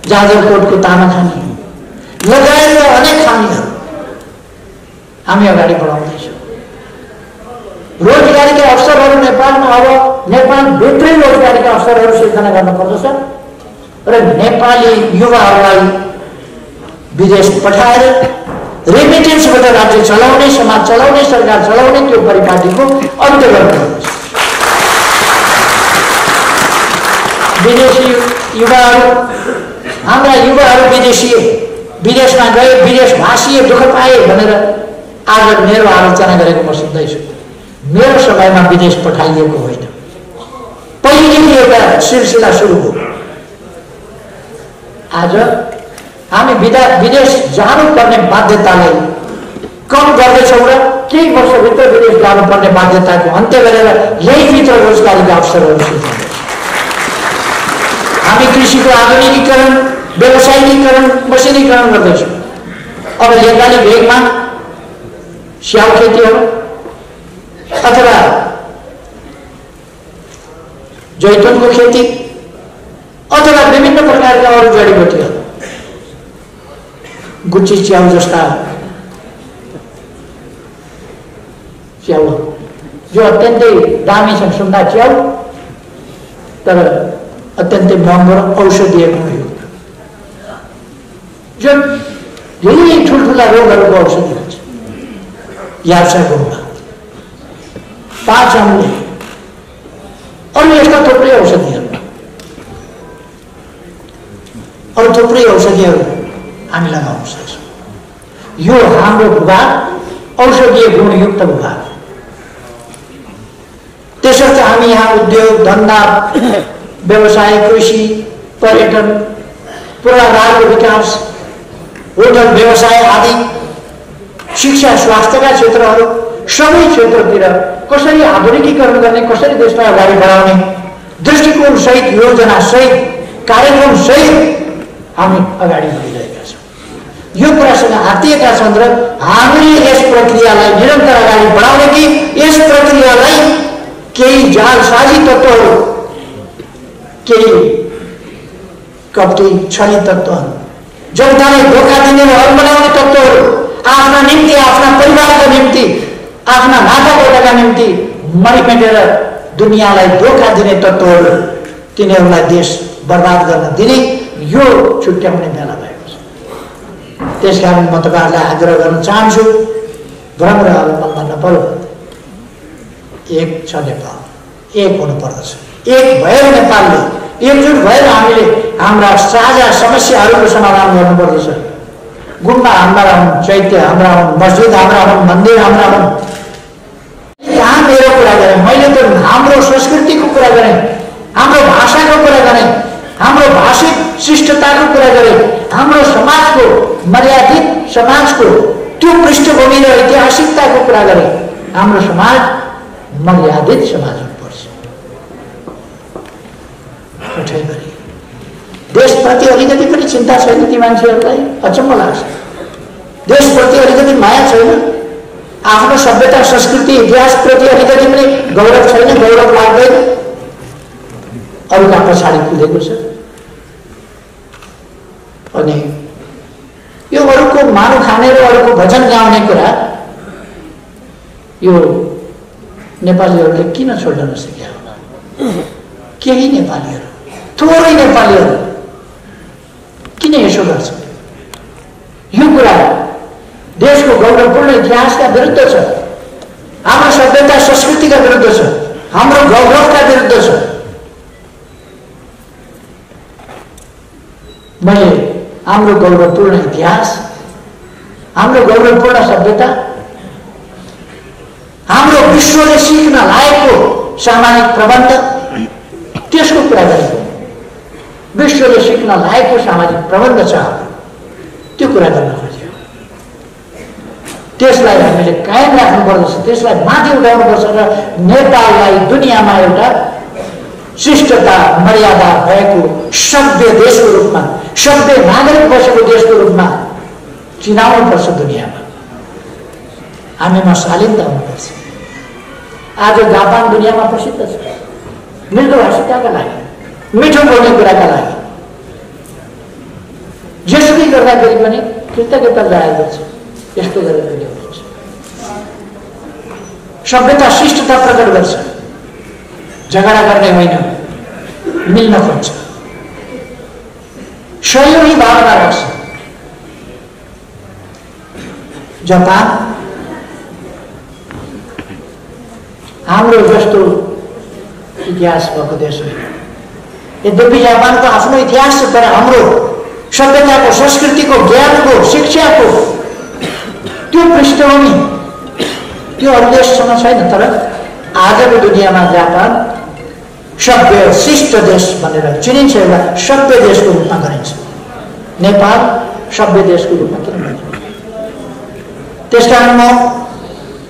जाजरकोटको तामाखानी लगायत अनेक खानीहरू हामी अगाडि बढाउँदैछौँ। रोजगारीका अवसरहरू नेपालमा अब नेपालभित्रै रोजगारीका अवसरहरू सिर्जना गर्न पर्दछ र नेपाली युवाहरूलाई विदेश पठाएर रेमिटेन्सबाट राज्य चलाउने, समाज चलाउने, सरकार चलाउने त्यो परिपाटीको अन्त्य गर्नुपर्छ। विदेशी युवाहरू, हाम्रा युवाहरू विदेशमा गए, विदेश भाषीय दुःख पाए भनेर आज मेरो आलोचना गरेको म सुन्दैछु। मेरो समयमा विदेश पठाइएको होइन, पहिलेदेखि एउटा सिलसिला सुरु हो। आज हामी विदेश जानुपर्ने बाध्यतालाई कम गर्दैछौँ र केही वर्षभित्र विदेश जानुपर्ने बाध्यताको अन्त्य गरेर यहीभित्र रोजगारीका अवसरहरू सिर्जना। हामी कृषिको आधुनिकीकरण, व्यवसायीकरण, मसिनीकरण गर्दैछौँ। अब लेकाली भेगमा स्याउ खेतीहरू अथवा जैतुनको खेती अथवा विभिन्न प्रकारका अरू जडीबुटीहरू, गुच्ची च्याउ जस्ता च्याउहरू जो अत्यन्तै दामी छन्, सुन्दा च्याउ तर अत्यन्तै महँगो र औषधीय गुणयुक्त, जो धेरै ठुल्ठुला रोगहरूको औषधि हुन्छ। यार्सा गुम्बा, 5 अम्ले, अरू यस्ता थुप्रै औषधिहरू, अरू थुप्रै औषधिहरू हामी लगाउन सक्छौँ। यो हाम्रो भूभाग औषधीय गुणयुक्त भूभाग। त्यसर्थ हामी यहाँ उद्योग धन्दा व्यवसाय कृषि पर्यटन पूर्वाधारको विकास होटल व्यवसाय आदि शिक्षा स्वास्थ्यका क्षेत्रहरू सबै क्षेत्रतिर कसरी आधुनिकीकरण गर्ने कसरी देशलाई अगाडि बढाउने दृष्टिकोण सहित योजना सहित कार्यक्रम सहित हामी अगाडि बढिरहेका छौँ। यो कुरासँग हातिएका छन् र हामीले यस प्रक्रियालाई निरन्तर अगाडि बढाउने कि यस प्रक्रियालाई केही जालसाजी तत्त्वहरू केही कपटी छली तत्त्वहरू जनतालाई धोका दिने र हल बनाउने तत्त्वहरू आफ्ना निम्ति आफ्ना परिवारका निम्ति आफ्ना नातागोताका निम्ति मरिमेटेर दुनियाँलाई धोका दिने तत्त्वहरू तिनीहरूलाई देश बर्बाद गर्न दिने यो छुट्याउने बेला भएको छ। त्यसकारण म तपाईँहरूलाई आग्रह गर्न चाहन्छु भ्रम र अवलम्बन नपर्यो। एक छ नेपाल, एक हुनुपर्दछ। एक भएर नेपालले एकजुट भएर हामीले हाम्रा साझा समस्याहरूको समाधान गर्नुपर्दछ। गुम्बा हाम्रा हुन्, चैत्य हाम्रा हुन्, मस्जिद हाम्रा हुन्, मन्दिर हाम्रा हुन्। कहाँ मेरो कुरा गरेँ मैले त हाम्रो संस्कृतिको कुरा गरेँ, हाम्रो भाषाको कुरा गरेँ, हाम्रो भाषिक शिष्टताको कुरा गरेँ, हाम्रो समाजको मर्यादित समाजको त्यो पृष्ठभूमि र ऐतिहासिकताको कुरा गरेँ। हाम्रो समाज मर्यादित समाज हुनुपर्छ। देशप्रति अलिकति पनि चिन्ता छैन ती मान्छेहरूलाई, अचम्म लाग्छ। देशप्रति अलिकति माया छैन, आफ्नो सभ्यता संस्कृति इतिहासप्रति अलिकति पनि गौरव छैन, गौरव लाग्दैन, अरूका पछाडि कुदेको छ। अनि यो अरूको मानु खाने र अरूको भजन गाउने कुरा यो नेपालीहरूले किन छोड्न नसक्या होला? केही नेपालीहरू, थोरै नेपालीहरू किन यसो गर्छ? यो कुरा देशको गौरवपूर्ण इतिहासका विरुद्ध छ, हाम्रो सभ्यता संस्कृतिका विरुद्ध छ, हाम्रो गौरवका विरुद्ध छ। मैले हाम्रो गौरवपूर्ण इतिहास, हाम्रो गौरवपूर्ण सभ्यता, हाम्रो विश्वले सिक्न लायकको सामाजिक प्रबन्ध त्यसको कुरा गरेको। विश्वले सिक्न लायकको सामाजिक प्रबन्ध छ, त्यो कुरा गर्न खोज्यो। त्यसलाई हामीले कायम राख्नुपर्दछ, त्यसलाई माथि उठाउनुपर्छ र नेपाललाई दुनियाँमा एउटा शिष्टता मर्यादा भएको सभ्य देशको रूपमा, सभ्य नागरिक बसेको देशको रूपमा चिनाउनुपर्छ दुनियाँमा। हामीमा शालीनता हुनुपर्छ। आज जापान दुनियाँमा प्रसिद्ध छ मृदुभाषिताका लागि, मिठो बोल्ने कुराका लागि। जसरी गर्दाखेरि पनि कृतज्ञता जाहेर गर्छ, यस्तो गरेर ल्याउँछ। सभ्यता शिष्टता प्रकट गर्छ, झगडा गर्ने होइन, मिल्न खोज्छ, सहयोगी भावना राख्छ। जापान हाम्रो जस्तो इतिहास भएको देश होइन। यद्यपि जापानको आफ्नो इतिहास छ, तर हाम्रो सभ्यताको संस्कृतिको ज्ञानको शिक्षाको त्यो पृष्ठभूमि त्यो अरू देशसँग छैन। तर आजको दुनियाँमा जापान सभ्य शिष्ट देश भनेर चिनिन्छ, एउटा सभ्य देशको रूपमा गरिन्छ। नेपाल सभ्य देशको रूपमा किन गरिन्छ? त्यसकारण म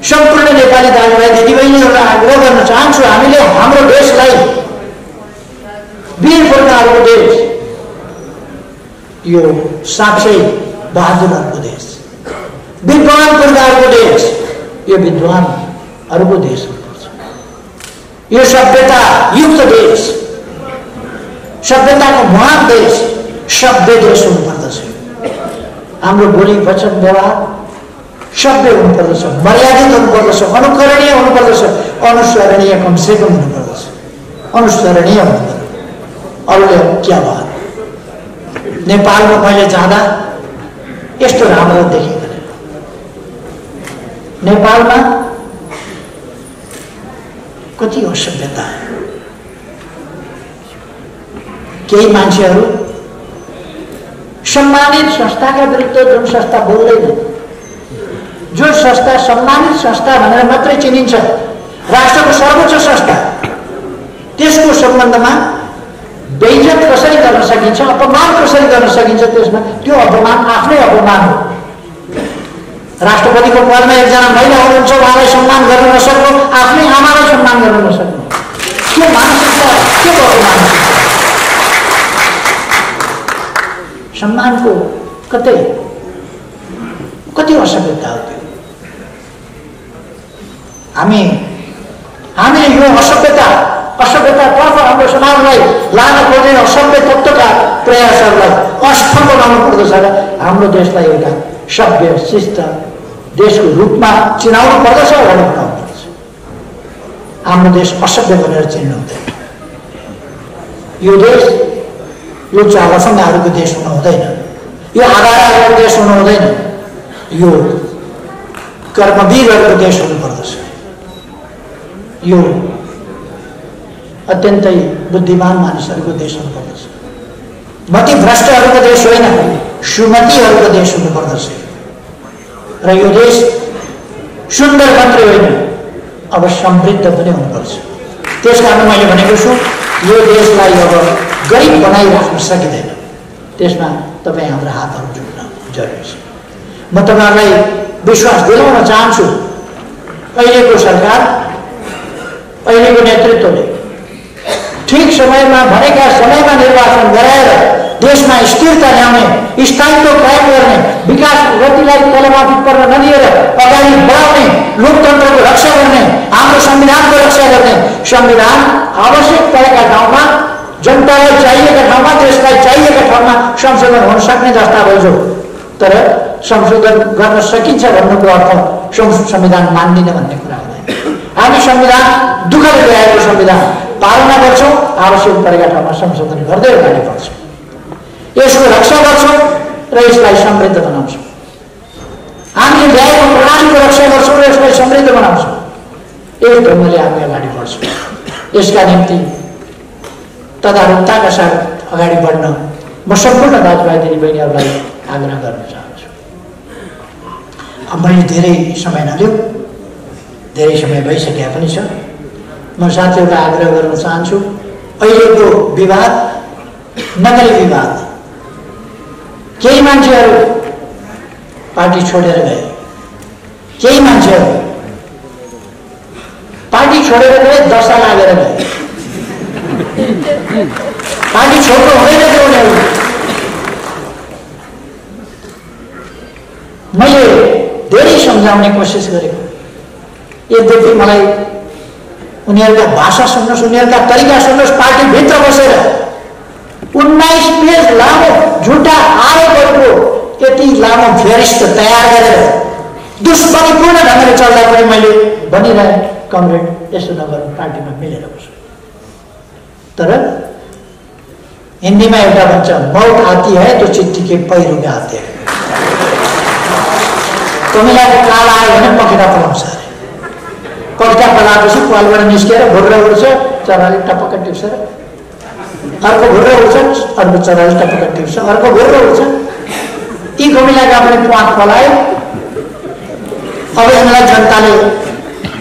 सम्पूर्ण नेपाली दाजुभाइ दिदीबहिनीहरूलाई आग्रह गर्न चाहन्छु, हामीले हाम्रो देशलाई वीर पुर्खाहरूको देश, यो साक्षी बहादुरहरूको देश, विद्वान पुर्खाहरूको देश, यो विद्वानहरूको देश हुनुपर्छ। यो सभ्यता युक्त देश, सभ्यताको महान देश, सभ्य देश हुनुपर्दछ। हाम्रो बोली वचन व्यवहार सभ्य हुनुपर्दछ, मर्यादित हुनुपर्दछ, अनुकरणीय हुनुपर्दछ, अनुसरणीय कमसे कम हुनुपर्दछ, अनुसरणीय हुनुपर्दछ। अरूले क्या भयो? नेपालमा मैले जाँदा यस्तो राम्रो देखिँदैन। नेपालमा कति असभ्यता। केही मान्छेहरू सम्मानित संस्थाका विरुद्ध, जुन संस्था बोल्दैन, जो संस्था सम्मानित संस्था भनेर मात्रै चिनिन्छ, राष्ट्रको सर्वोच्च संस्था, त्यसको सम्बन्धमा बेइज्जत कसरी गर्न सकिन्छ, अपमान कसरी गर्न सकिन्छ, त्यसमा त्यो अपमान आफ्नै अपमान हो। राष्ट्रपतिको पदमा एकजना महिला हुनुहुन्छ, उहाँलाई सम्मान गर्न नसक्नु, आफ्नै आमालाई सम्मान गर्न नसक्नु, त्यो मानसिकता के भएको मानसिकता? सम्मानको कतै कति असभ्यता हो त्यो। हामीले यो असभ्यतातर्फ हाम्रो समाजलाई लान खोज्ने असभ्य तत्त्वका प्रयासहरूलाई अस्थिर बनाउनु पर्दछ र हाम्रो देशलाई एउटा सभ्य शिष्ट देशको रूपमा चिनाउनु पर्दछ, अगाडि बढाउनु पर्दछ। हाम्रो देश असभ्य भनेर चिन्नु हुँदैन। यो देश यो चालफङ्गाहरूको देश हुनु हुँदैन, यो आधारहरूको देश हुनु हुँदैन, यो कर्मवीरहरूको देश हुनुपर्दछ। यो अत्यन्तै बुद्धिमान मानिसहरूको देश हुनुपर्दछ। मतिभ्रष्टहरूको देश होइन, सुमतिहरूको देश हुनुपर्दछ। र यो देश सुन्दर मात्रै होइन, अब समृद्ध पनि हुनुपर्छ। त्यसकारण मैले भनेको छु, यो देशलाई अब गरिब बनाइराख्न सकिँदैन। त्यसमा तपाईँ हाम्रा हातहरू जोड्न जरुरी छ। म तपाईँहरूलाई विश्वास दिलाउन चाहन्छु, अहिलेको सरकार, अहिलेको नेतृत्वले ठिक समयमा भनेका समयमा निर्वाचन गराएर देशमा स्थिरता ल्याउने, स्थायित्व कायम गर्ने, विकास गतिलाई तलमाथि पर्न नदिएर अगाडि बढाउने, लोकतन्त्रको रक्षा गर्ने, हाम्रो संविधानको रक्षा गर्ने, संविधान आवश्यक परेका ठाउँमा, जनतालाई चाहिएका ठाउँमा, देशलाई चाहिएका ठाउँमा संशोधन हुन सक्ने दस्तावेज हो। तर संशोधन गर्न सकिन्छ भन्नुको अर्थ संविधान मान्दिन भन्ने कुरा हुँदैन। हामी संविधान दुःखले ल्याएको संविधान पालना गर्छौँ, आवश्यक परेका ठाउँमा संशोधन गर्दै अगाडि बढ्छौँ, यसको रक्षा गर्छौँ र यसलाई समृद्ध बनाउँछौँ। हामीले ल्याएको प्रणालीको रक्षा गर्छौँ र यसलाई समृद्ध बनाउँछौँ। यही ढङ्गले हामी अगाडि बढ्छौँ। यसका निम्ति तदारुकताका साथ अगाडि बढ्न म सम्पूर्ण दाजुभाइ दिदीबहिनीहरूलाई आग्रह गर्न चाहन्छु। अब मैले धेरै समय नलिउँ, धेरै समय भइसकेका पनि छ। म साथीहरूलाई आग्रह गर्न चाहन्छु, अहिलेको विवाद नगरी विवाद, केही मान्छेहरू पार्टी छोडेर गए, केही मान्छेहरू पार्टी छोडेर गए, दशा लागेर गए। पार्टी छोड्नु हुँदैन थियो उनीहरू। मैले धेरै सम्झाउने कोसिस गरेको, यद्यपि मलाई उनीहरूका भाषा सुन्नुहोस्, उनीहरूका तरिका सुन्नुहोस्, पार्टीभित्र बसेर 19 पेज लामो झुटा आरोपहरूको यति लामो फेरिस्त तयार गरेर दुश्मनीपूर्ण ढङ्गले चल्दा पनि मैले भनिरहेँ, कमरेड यसो नगर्नु, पार्टीमा मिलेर बस्नु। तर हिन्दीमा एउटा भन्छ, मौत आती है तो चिट्ठी के पहिरो में आते हैं। कमिलाको काल आयो भने पखेटा पलाउँछ अरे। पखेटा पलाएपछि पालबाट निस्केर भुर्र उड्छ, चराले टपक्क टिप्छ, अर्को भुर्र उड्छ, अर्को चराले टपक्क टिप्छ, अर्को भुर्र उड्छ। ती कमिलाका पनि प्वाख पलायो। अब यिनलाई जनताले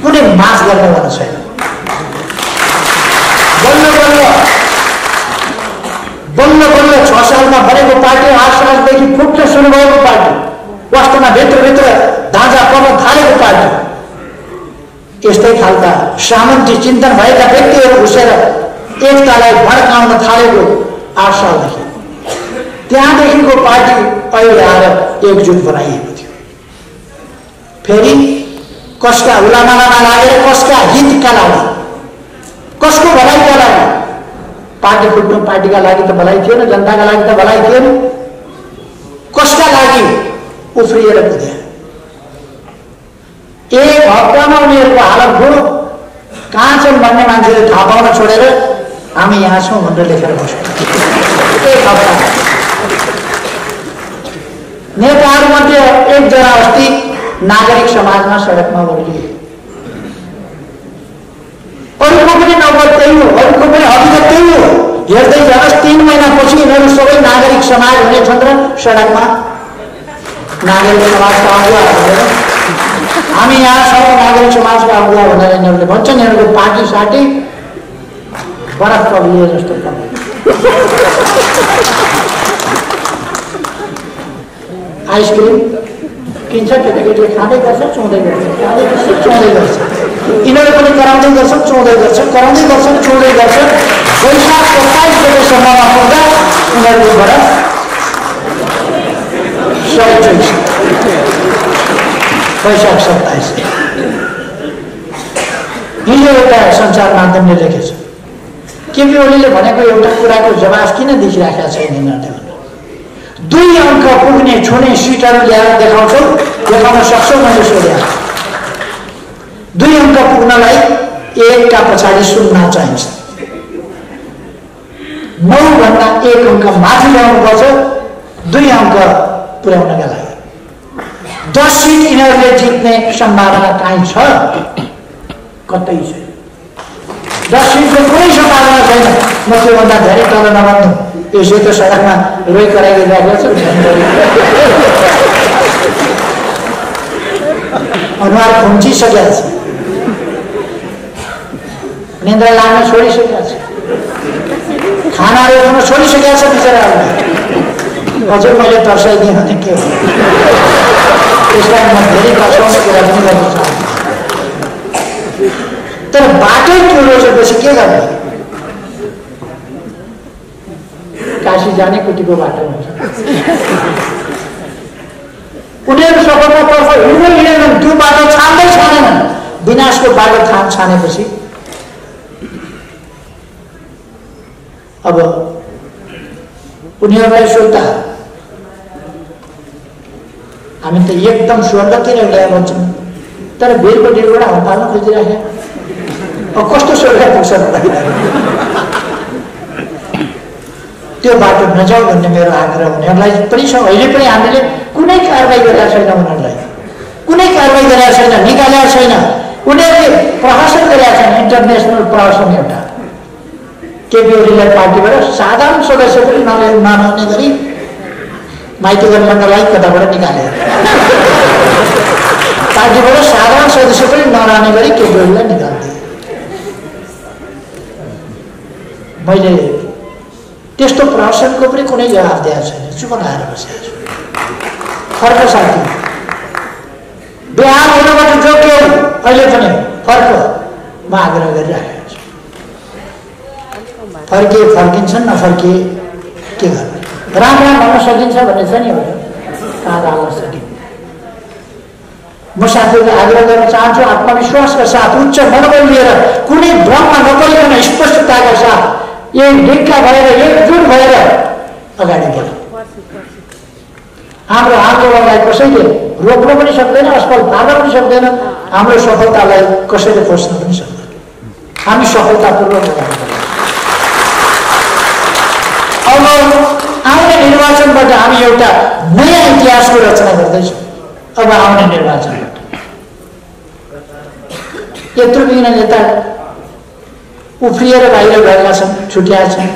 कुनै माफ गर्नेवाला छैन। बल्ल 6 सालमा बनेको पार्टी 8 सालदेखि फुट्न सुरु भएको पार्टी, वास्तवमा भित्रभित्र ढाँचा पर्न थालेको पार्टी, यस्तै खालका सामन्ती चिन्तन भएका व्यक्तिहरू घुसेर एकतालाई भड्काउन थालेको 8 सालदेखि, त्यहाँदेखिको पार्टी अहिले आएर एकजुट बनाइएको थियो। फेरि कसका उलामालामा लागेर, कसका हितका लागि, कसको भलाइका लागि? पार्टी फुट्नु पार्टीका लागि त भलाइ थिएन, जनताका लागि त भलाइ थिएन। कसका लागि उफ्रिएर कुद्या? एक हप्तामा उनीहरूको हालत बुढो कहाँ छन् भन्ने मान्छेले थाहा पाउन छोडेर हामी यहाँ छौँ भनेर लेखेर बस्छौँ। एक हप्ता नेताहरूमध्ये एकजना अस्ति नागरिक समाजमा सडकमा ओर्लिए। अरूको पनि नगद त्यही हो, अरूको पनि हकिकत त्यही हो। हेर्दै जानुहोस्, 3 महिनापछि यिनीहरू सबै नागरिक समाज हुनेछन् र सडकमा नागरिक समाजका अगुवाहरू हामी यहाँ छौँ नागरिक समाजका अगुवा भनेर यिनीहरूले भन्छन्, यिनीहरूको पार्टी साटी बरफ कविए जस्तो आइसक्रिम किन्छ, केटाकेटीले खाँदै गर्छ, चुँदै गर्छ, खाँदै गर्छ, चुँदै गर्छ। यिनीहरू पनि कराउँदै गर्छन्, चुँदै गर्छ, कराउँदै गर्छन्, चुँदै गर्छ। वैशाख 27 गतेसम्ममा पुग्दा उनीहरूको बरफ 124 वैशाख 27। हिजो एउटा सञ्चार माध्यमले लेखेछ, केपी ओलीले भनेको एउटा कुराको जवाफ किन दिइराखेका छैन यिनीहरूले, 2 अङ्क पुग्ने छुने सिटहरू ल्याएर देखाउन सक्छौ मैले सोधे। 2 अङ्क पुग्नलाई 1 का पछाडि 0 चाहिन्छ, 9 भन्दा 1 अङ्क माथि ल्याउनुपर्छ 2 अङ्क पुर्याउनका लागि। 10 सिट यिनीहरूले जित्ने सम्भावना काहीँ छ? कतै छैन। 10 सिटको कुनै सम्भावना छैन। म त्योभन्दा धेरै तल नभन्नु, यसै त सडकमा रोइ कराइ गरिरहेको छ, अनुहार खुम्चिसकेको छ, निन्द्रा लाग्न छोडिसकेको छ, खानाहरू खान छोडिसकेको छ बिचराहरूलाई। अझै मैले तर्साइदिएँ भने के हो? त्यसलाई म धेरै तर्साउने कुरा पनि गर्न चाहन्छु। तर बाटो त्यो रोजेपछि के गर्ने? काशी जाने कुटीको बाटो हुन्छ। उनीहरू सफलतातर्फ हिँड्दैनन्, त्यो बाटो छान्दैनन्। विनाशको बाटो छानेपछि अब उनीहरूलाई सोध्दा हामी त एकदम स्वर्गतिर ल्याए भन्छौँ, तर बेलको डिलबाट हटाल्न खोजिराखे। अब कस्तो स्वर्ग पुग्छ त्यो बाटो नजाऊ भन्ने मेरो आग्रह। उनीहरूलाई पनि छ, अहिले पनि हामीले कुनै कारवाही गरेका छैन, उनीहरूलाई कुनै कारवाही गरेका छैन, निकालेका छैन। उनीहरूले प्रहसन गरेका छन्, इन्टरनेसनल प्रहसन। एउटा केपी ओलीलाई पार्टीबाट साधारण सदस्य पनि नहुने गरी माइतीघर मण्डललाई कताबाट निकाले, पार्टीबाट साधारण सदस्य पनि नरहने गरी केपी ओलीलाई निकाल्थे। मैले त्यस्तो प्रहसनको पनि कुनै जवाफ दिएको छैन, चुप लगाएर बसेको छु। फर्क साथी, बिहान हुनबाट जोग्यो, अहिले पनि फर्क म आग्रह गरिराखेको छु। फर्किए फर्किन्छन्, नफर्किए के गर्ने? राम्रा भन्न सकिन्छ भन्ने छ नि, कहाँ हाल्न सकिन्छ। म साथीहरूले आग्रह गर्न चाहन्छु, आत्मविश्वासका साथ, उच्च मनोबल लिएर, कुनै भ्रममा नपरिकन स्पष्टताका साथ एक ढिक्का भएर, एकजुट भएर अगाडि बढ्नु। हाम्रो आन्दोलनलाई कसैले रोक्न पनि सक्दैन, असफल पार्न पनि सक्दैन, हाम्रो सफलतालाई कसैले खोज्न पनि सक्दैन। हामी सफलतापूर्वक अगाडि बढ्छौँ। अब आउने निर्वाचनबाट हामी एउटा नयाँ इतिहासको रचना गर्दैछौँ। अब आउने निर्वाचनबाट यत्रो दिन नेता उफ्रिएर बाहिर गएका छन्, छुट्याएका छन्,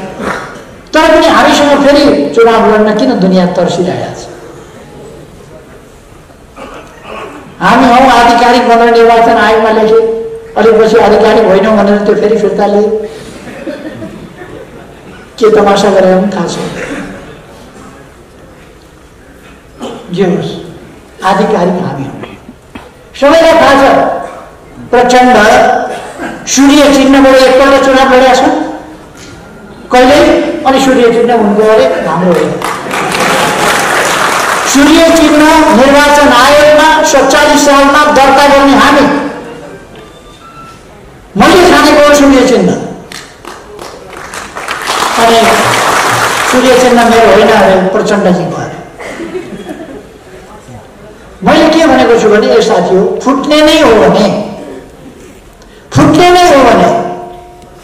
तर पनि हामीसँग फेरि चुनाव लड्न किन दुनियाँ तर्सिरहेको छ? हामी हौँ आधिकारिक भनेर निर्वाचन आयोगमा लेखे, अलिक पछि आधिकारिक होइनौँ भनेर त्यो फेरि फिर्ता लिए। के तमासा गरेर पनि थाहा छ। जे होस्, आधिकारिक हामी हौँ, सबैलाई थाहा छ। प्रचण्ड सूर्य चिन्हबाट एकपल्ट चुनाव लडेका छन् कहिले, अनि सूर्य चिन्ह उनको अरे हाम्रो होइन। सूर्य चिन्ह निर्वाचन आयोगमा 47 सालमा दर्ता गर्ने हामी। मैले छानेको सूर्य चिन्ह, अनि सूर्य चिन्ह मेरो होइन अरे प्रचण्डजीको अरे। मैले के भनेको छु भने, यो साथी हो, फुट्ने नै हो भने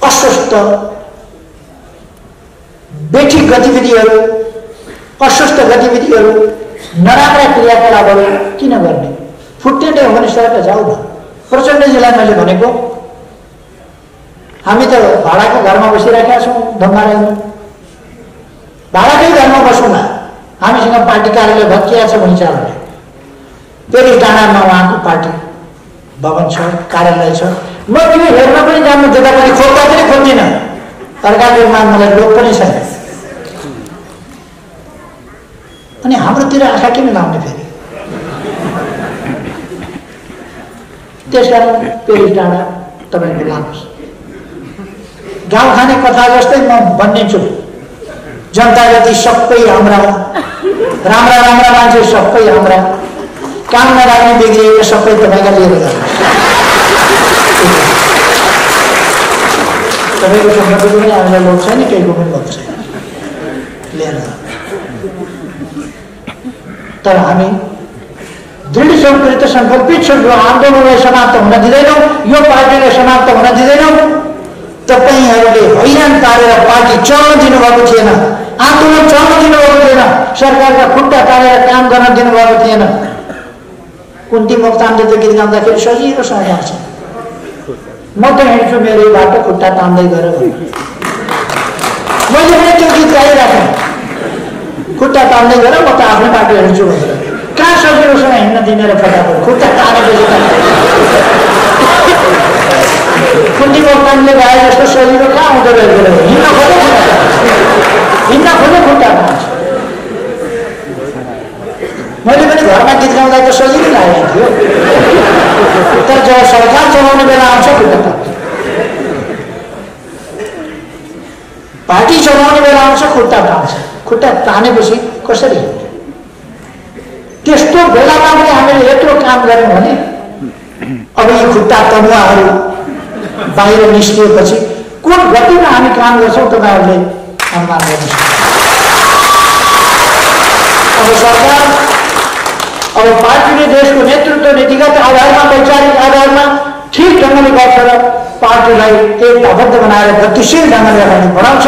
अस्वस्थ बेठी गतिविधिहरू, अस्वस्थ गतिविधिहरू, नराम्रा क्रियाकलापहरू किन गर्ने? फुट्ने नै हो भने सडकमा जाऊ न। प्रचण्डजीलाई मैले भनेको, हामी त भाडाको घरमा बसिरहेका छौँ, धम्माराईमा भाडाकै घरमा बसौँ न। हामीसँग पार्टी कार्यालय भत्किया छ भैँचालोले, पेरिस डाँडामा उहाँको पार्टी भवन छ, कार्यालय छ। म त्यो हेर्न पनि जानु दिँदा पनि खोज्दा पनि खोज्दिनँ। अर्काको मलाई लोभ पनि छैन। अनि हाम्रोतिर आँखा किन लाउने फेरि? त्यसकारण पेरिस डाँडा तपाईँको लानुहोस्। गाउँ खाने कथा जस्तै म भनिदिन्छु, जनता जति सबै हाम्रा, राम्रा राम्रा मान्छे सबै हाम्रा, काम नराख्ने बिग्रिएको सबै तपाईँका लिएर जानुहोस्। तपाईँको सम्पत्ति पनि हामीलाई लोभ छैन, केहीको पनि लोभ छैन, लिएर जानु। तर हामी दृढ संकृत संकल्पित छौँ, यो आन्दोलनलाई समाप्त हुन दिँदैनौँ, यो पार्टीलाई समाप्त हुन दिँदैनौँ। तपाईँहरूले हैरान पारेर पार्टी चल्न दिनुभएको थिएन, आन्दोलन चल्न दिनुभएको थिएन, सरकारका खुट्टा तानेर काम गर्न दिनुभएको थिएन। कुन्ती मोक्तानले त गीत गाउँदाखेरि सजिलोसँग गाउँछ, म त हिँड्छु मेरो बाटो खुट्टा तान्दै गएर। मैले पनि त्यो गीत गाइराखेँ, खुट्टा तान्दै गएर म त आफ्नै बाटो हिँड्छु भनेर। कहाँ सजिलोसँग हिँड्न दिने र फटाफट खुट्टा तानेपछि कुन्ती मोक्तानले गाए जस्तो सजिलो कहाँ हुँदो रहेछ? हिँड्न खोज्यो खुट्टा तान्छ। मैले पनि घरमा गीत गाउँदा त सजिलो लागेको थियो, तर जब सरकार चलाउने बेला आउँछ खुट्टा तान्छ, पार्टी चलाउने बेला आउँछ खुट्टा तान्छ। खुट्टा तानेपछि कसरी हुन्छ? त्यस्तो बेलामा पनि हामीले यत्रो काम गऱ्यौँ भने अब यी खुट्टा तनुवाहरू बाहिर निस्किएपछि कुन गतिमा हामी काम गर्छौँ तपाईँहरूले अनुमान गर्नु सक्छ। अब सरकार, अब पार्टीले देशको नेतृत्व नीतिगत आधारमा, वैचारिक आधारमा ठिक ढङ्गले गर्छ र पार्टीलाई एकताबद्ध बनाएर गतिशील ढङ्गले अगाडि बढाउँछ,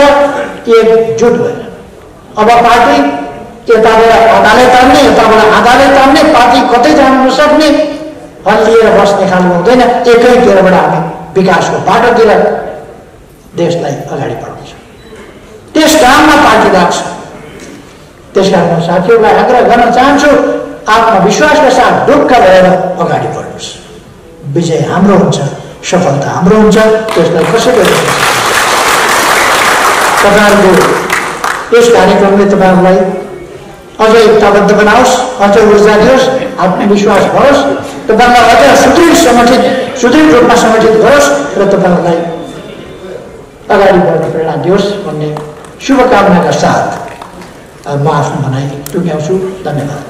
एकजुट भएर। अब पार्टी यताबाट अदालत तान्ने, यताबाट अदालत तान्ने, पार्टी कतै जान नसक्ने, हल्लिएर बस्ने खालको हुँदैन। एकैतिरबाट हामी विकासको बाटोतिर देशलाई अगाडि बढाउँछ, त्यस काममा पार्टी लाग्छ। त्यसकारण म साथीहरूलाई आग्रह गर्न चाहन्छु, आत्मविश्वासका साथ ढुक्क भएर अगाडि बढ्नुहोस्। विजय हाम्रो हुन्छ, सफलता हाम्रो हुन्छ। त्यसलाई कसैले तपाईँहरूको यस कार्यक्रमले तपाईँहरूलाई अझ एकताबद्ध बनाओस्, अझ ऊर्जा दियोस्, आत्मविश्वास गरोस्, तपाईँलाई अझ सुदृढ रूपमा सङ्गठित गरोस् र तपाईँहरूलाई अगाडि बढ्न प्रेरणा दियोस् भन्ने शुभकामनाका साथ म आफ्नो भनाइ टुङ्ग्याउँछु। धन्यवाद।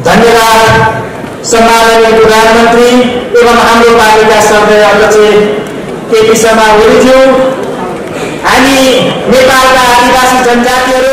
धन्यवाद सम्माननीय प्रधानमन्त्री एवं हाम्रो पार्टीका सर्वोदय अध्यक्ष केपी शर्मा ओलीज्यू। हामी नेपालका आदिवासी जनजातिहरू